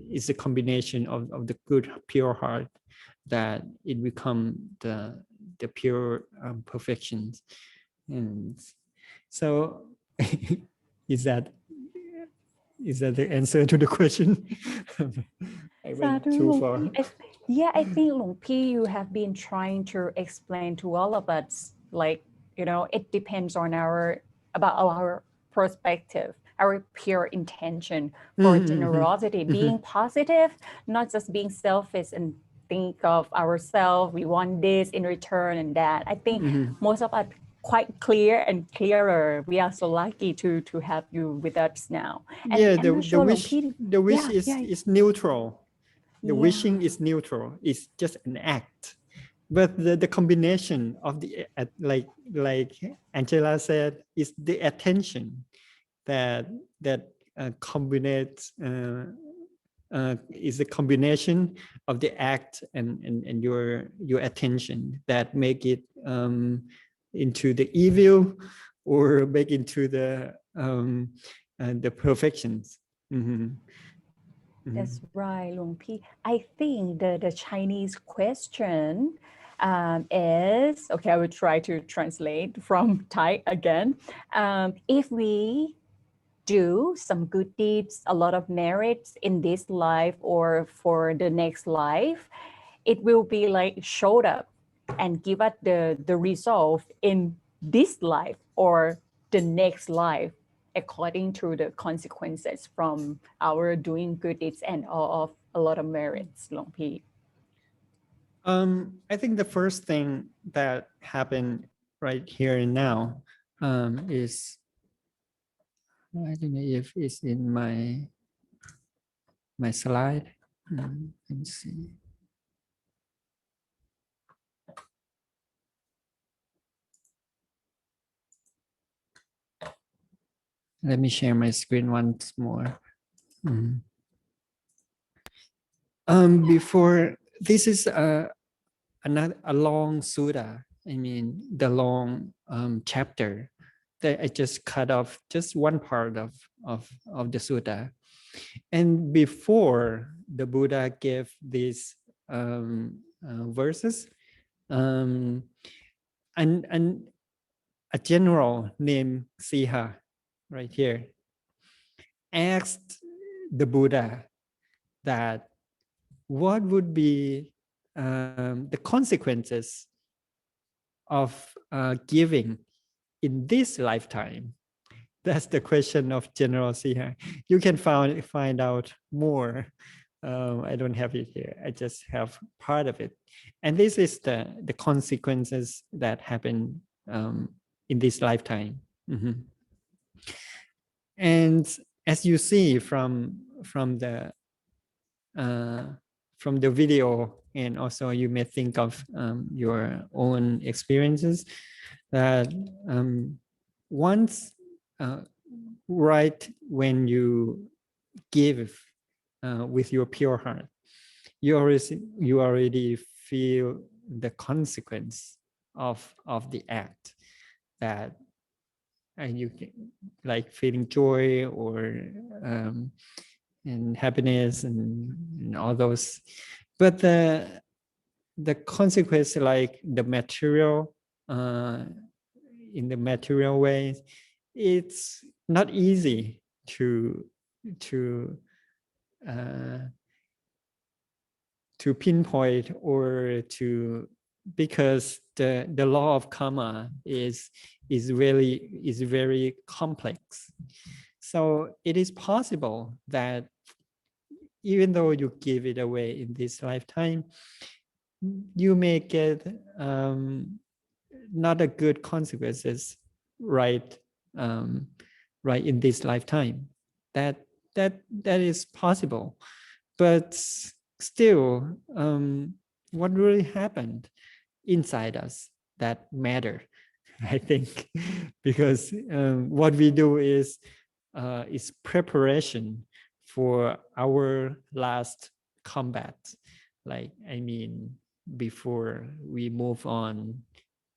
Speaker 2: it's a combination of the good pure heart, that it become the pure perfections. And so is that the answer to the question? I went
Speaker 1: Sadhu,
Speaker 2: too
Speaker 1: Luang
Speaker 2: far.
Speaker 1: Pi. I think Luang Pi, you have been trying to explain to all of us, like, it depends on our perspective, our pure intention for generosity, being positive, not just being selfish and think of ourselves, we want this in return and that. I think most of us quite clear and clearer. We are so lucky to have you with us now. And
Speaker 2: Yeah,
Speaker 1: I'm not sure, Luang Pi.
Speaker 2: the wish is neutral. The wishing is neutral. It's just an act. But the combination of the like Angela said, is the attention that combinates is a combination of the act and your attention, that make it into the evil, or make into the perfections.
Speaker 1: That's right, Luang Pi. I think the Chinese question is, okay, I will try to translate from Thai again. If we do some good deeds, a lot of merits in this life or for the next life, it will be like showed up and give us the result in this life or the next life, according to the consequences from our doing good deeds and all of a lot of merits, Long Pi.
Speaker 2: I think the first thing that happened right here and now is, I don't know if it's in my slide. Let me see. Let me share my screen once more. Before, this is a long sutta. I mean, the long chapter that I just cut off just one part of the sutta. And before the Buddha gave these verses, and a general named Siha, right here, asked the Buddha that what would be the consequences of giving in this lifetime. That's the question of General Siha. You can find out more. I don't have it here. I just have part of it. And this is the consequences that happen in this lifetime. Mm-hmm. And as you see from the video, and also you may think of your own experiences, that once right when you give with your pure heart, you already feel the consequence of the act, that you can, like feeling joy or and happiness and all those. But the consequence, like the material, in the material ways, it's not easy to pinpoint or to, because the law of karma is very complex. So it is possible that even though you give it away in this lifetime, you may get not a good consequences right in this lifetime. That is possible, but still, what really happened inside us, that matter, I think, because what we do is preparation for our last combat. Like, I mean, before we move on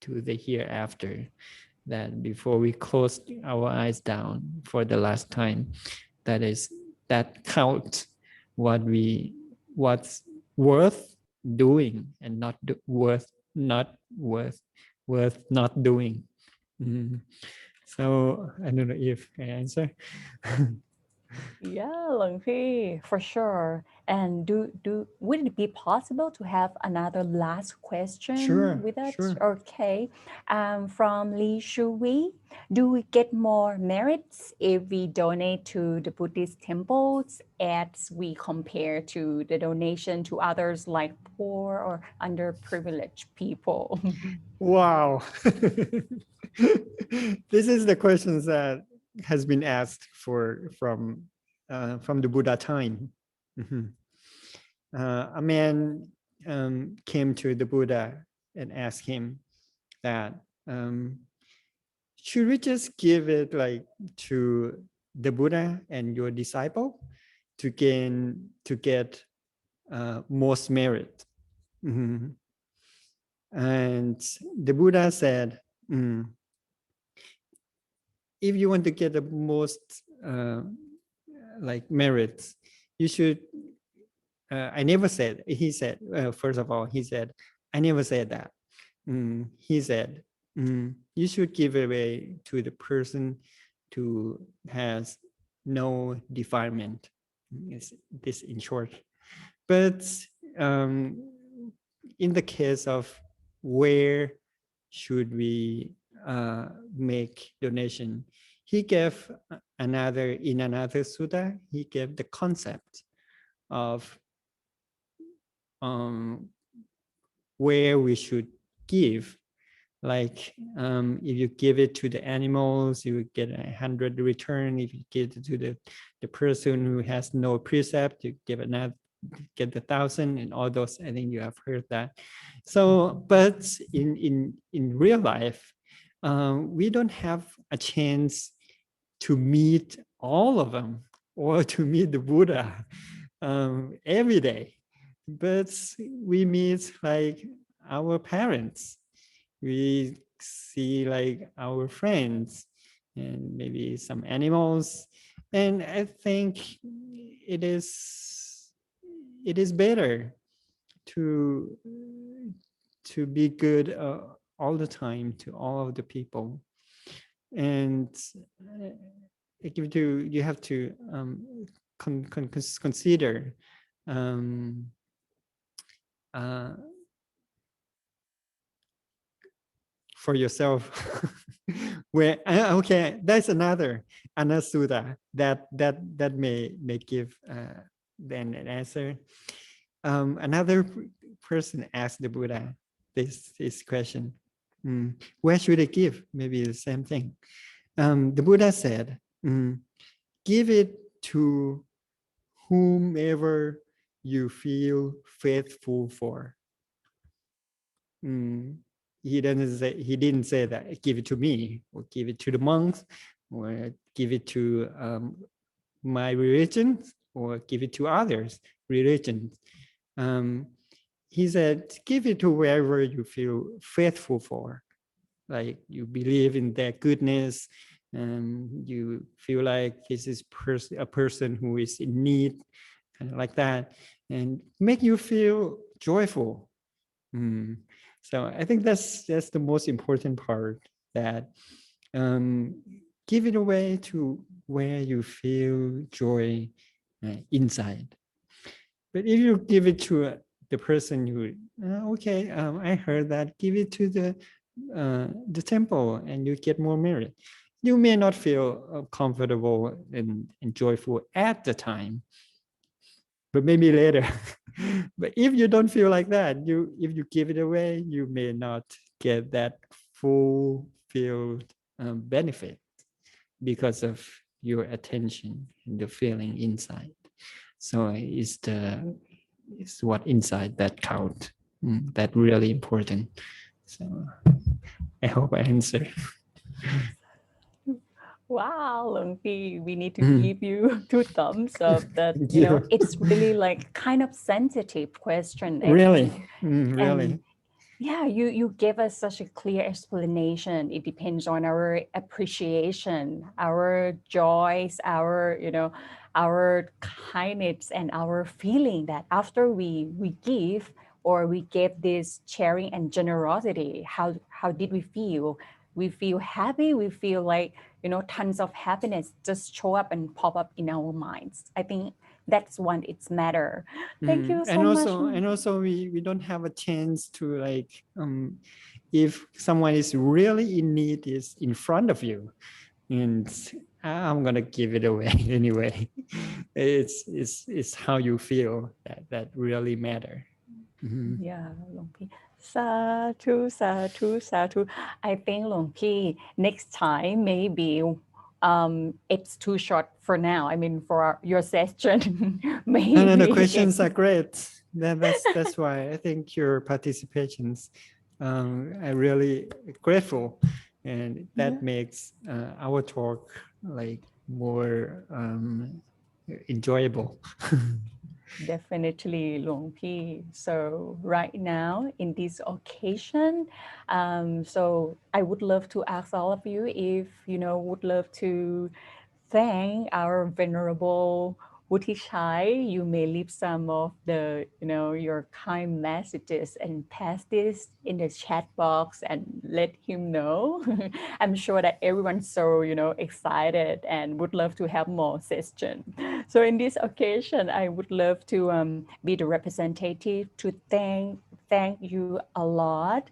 Speaker 2: to the hereafter, that before we close our eyes down for the last time, that counts what's worth doing and not worth not doing. Mm. So I don't know if I answer.
Speaker 1: Yeah, Lung Phi, for sure. And would it be possible to have another last question with us?
Speaker 2: Sure.
Speaker 1: Okay. From Lee Shui, do we get more merits if we donate to the Buddhist temples as we compare to the donation to others like poor or underprivileged people?
Speaker 2: Wow. This is the questions that has been asked from the Buddha time. Mm-hmm. A man came to the Buddha and asked him that should we just give it like to the Buddha and your disciple to get most merit? Mm-hmm. And the Buddha said, if you want to get the most like merits, you should. I never said. He said, first of all, he said, I never said that. He said, you should give away to the person who has no defilement. This in short. But in the case of where should we make donation, he gave in another sutta, he gave the concept of where we should give. Like if you give it to the animals, you get 100 return. If you give it to the person who has no precept, you get 1,000, and all those. I think you have heard that. So, but in real life, we don't have a chance to meet all of them or to meet the Buddha every day. But we meet like our parents. We see like our friends and maybe some animals. And I think it is better to be good all the time to all of the people. And you have to consider for yourself. Where okay, that's another sutta that may give then an answer. Another person asked the Buddha this question. Where should I give? Maybe the same thing. The Buddha said, give it to whomever you feel faithful for. He didn't say that give it to me or give it to the monks or give it to my religion or give it to others' religions. He said, give it to wherever you feel faithful for, like you believe in their goodness, and you feel like this is a person who is in need, kind of like that, and make you feel joyful. So I think that's the most important part, that give it away to where you feel joy inside. But if you give it to the person who, okay, I heard that, give it to the temple and you get more merit. You may not feel comfortable and joyful at the time, but maybe later. But if you don't feel like that, if you give it away, you may not get that fulfilled benefit because of your attention and the feeling inside. So it's what inside that count. That really important. So I hope I answered.
Speaker 1: Wow, Luang Pi, we need to give you 2 thumbs up. That you know, it's really like kind of sensitive question.
Speaker 2: Really, really.
Speaker 1: And yeah, you gave us such a clear explanation. It depends on our appreciation, our joys, our kindness, and our feeling that after we give or we gave this sharing and generosity, how did we feel? We feel happy. We feel like tons of happiness just show up and pop up in our minds. I think that's when it's matter. Thank you so much.
Speaker 2: And also we don't have a chance to like if someone is really in need is in front of you, and I'm gonna give it away anyway. It's how you feel that really matter.
Speaker 1: Yeah, Luang Pi. Sadhu, sadhu, sadhu. I think Luang Pi, next time maybe it's too short for now. I mean, for your session, maybe.
Speaker 2: And the questions are great. That's why I think your participations are really grateful, and that makes our talk like more enjoyable.
Speaker 1: Definitely, Luang Pi. So right now, in this occasion, so I would love to ask all of you if would love to thank our venerable Wuthichai. You may leave some of the your kind messages and pass this in the chat box and let him know. I'm sure that everyone's so excited and would love to have more session. So in this occasion, I would love to be the representative to thank you a lot,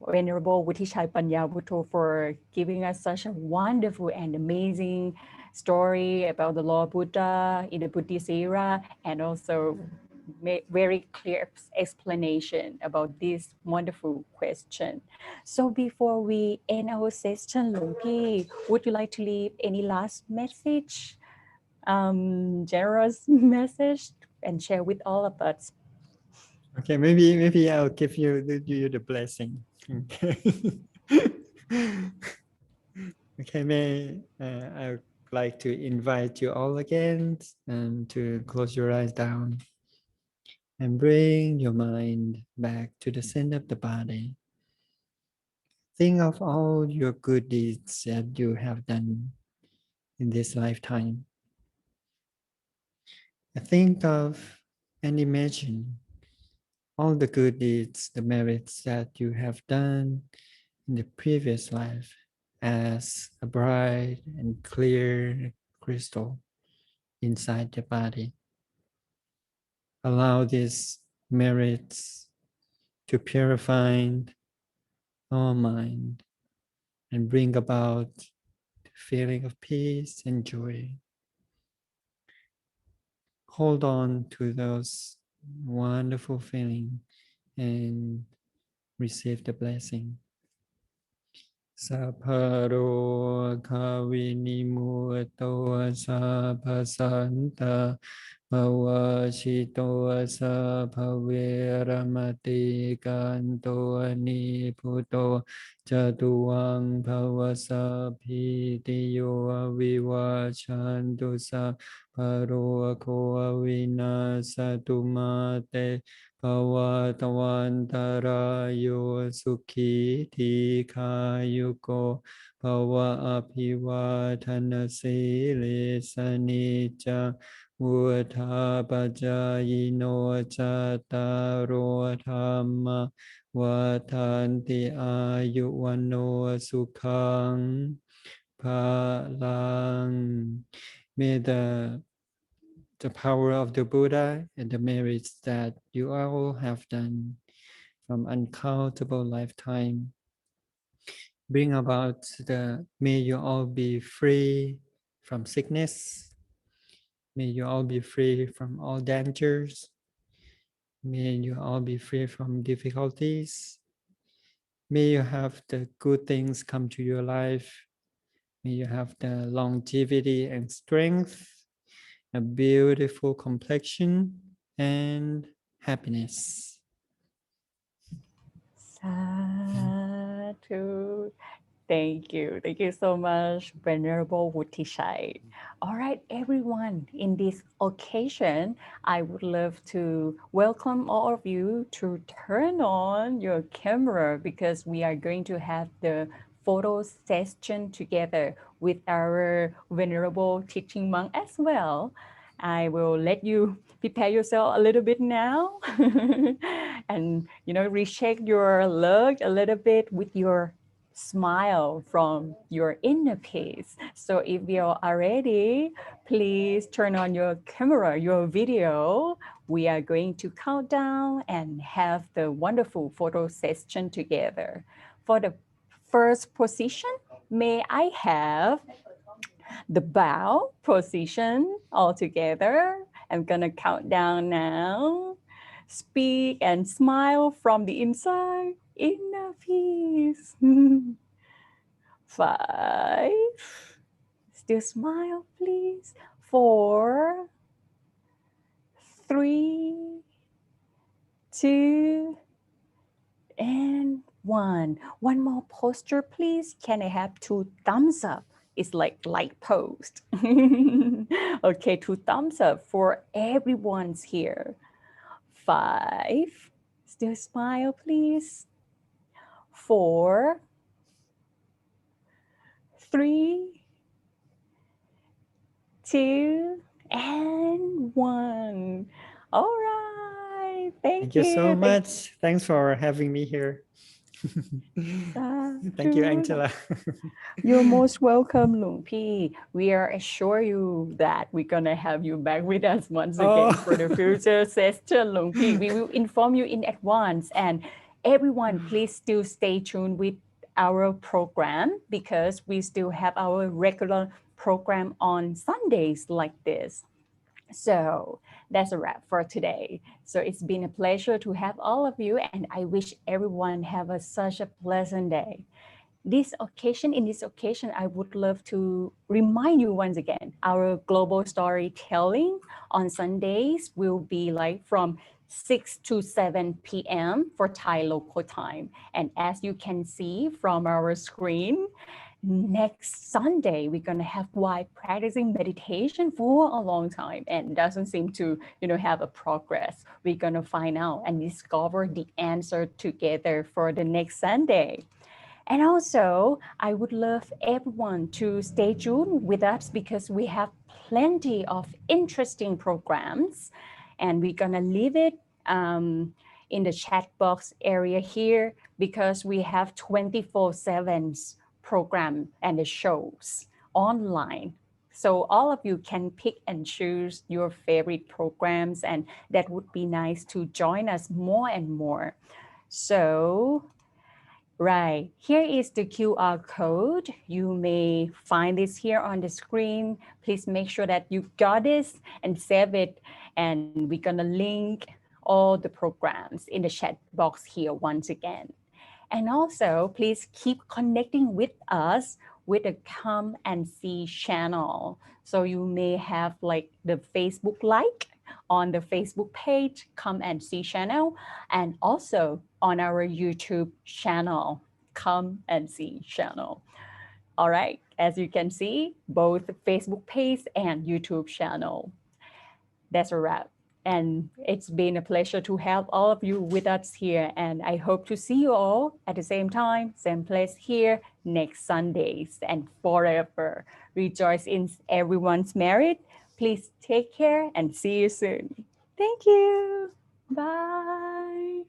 Speaker 1: Venerable Wuthichai Panyavuttho, for giving us such a wonderful and amazing story about the Lord Buddha in the Buddhist era, and also very clear explanation about this wonderful question. So before we end our session, Luang Pi, would you like to leave any last message, generous message, and share with all of us?
Speaker 2: Okay, maybe I'll give you the blessing. Okay. Okay, I would like to invite you all again and to close your eyes down. And bring your mind back to the center of the body. Think of all your good deeds that you have done in this lifetime. Think of and imagine all the good deeds, the merits that you have done in the previous life as a bright and clear crystal inside the body. Allow these merits to purify our mind and bring about the feeling of peace and joy. Hold on to those wonderful feelings and receive the blessing. Sapparo kavinimuto sappasanta Pawashito sapphaveramati kanto aniputo Jatuang pawasapitiyo avivachantu sapparo ko avinasatu mate Pawatawantarayo sukhi tikayuko Pawa apivatana sile sanica Vuddha pajayino chataro dhamma Vatanti ayuwano sukhang palang. May the power of the Buddha and the merits that you all have done from uncountable lifetime bring about may you all be free from sickness, may you all be free from all dangers, may you all be free from difficulties, may you have the good things come to your life, may you have the longevity and strength, a beautiful complexion, and happiness.
Speaker 1: Sadhu. Thank you. Thank you so much, Venerable Wuthichai. All right, everyone, in this occasion, I would love to welcome all of you to turn on your camera because we are going to have the photo session together with our Venerable Teaching Monk as well. I will let you prepare yourself a little bit now and, recheck your look a little bit with your smile from your inner peace. So if you are ready, please turn on your camera, your video. We are going to count down and have the wonderful photo session together. For the first position, may I have the bow position all together? I'm gonna count down now. Speak and smile from the inside. Inner peace. 5. Still smile, please. 4, 3, 2, and 1. One more posture, please. Can I have 2 thumbs up? It's like light post. Okay, 2 thumbs up for everyone's here. 5. Still smile, please. 4, 3, 2, and 1. All right. Thank
Speaker 2: you so
Speaker 1: you.
Speaker 2: much. Thanks for having me here. Thank you, Angela.
Speaker 1: You're most welcome, Lung Pi. We are assure you that we're gonna have you back with us once again for the future session, Lung Pi. We will inform you in advance, and everyone, please still stay tuned with our program because we still have our regular program on Sundays like this. So that's a wrap for today. So it's been a pleasure to have all of you, and I wish everyone have such a pleasant day. In this occasion, I would love to remind you once again, our global storytelling on Sundays will be like from 6 to 7 p.m. for Thai local time. And as you can see from our screen, next Sunday, we're going to have why practicing meditation for a long time and doesn't seem to, have a progress. We're going to find out and discover the answer together for the next Sunday. And also, I would love everyone to stay tuned with us because we have plenty of interesting programs, and we're gonna leave it in the chat box area here because we have 24/7 program and the shows online. So all of you can pick and choose your favorite programs, and that would be nice to join us more and more. So right, here is the QR code. You may find this here on the screen. Please make sure that you got this and save it. And we're gonna link all the programs in the chat box here once again. And also, please keep connecting with us with the Come and See channel. So you may have like the Facebook like on the Facebook page, Come and See channel, and also on our YouTube channel, Come and See channel. All right, as you can see, both Facebook page and YouTube channel. That's a wrap. And it's been a pleasure to have all of you with us here. And I hope to see you all at the same time, same place here next Sundays and forever. Rejoice in everyone's merit. Please take care and see you soon. Thank you. Bye.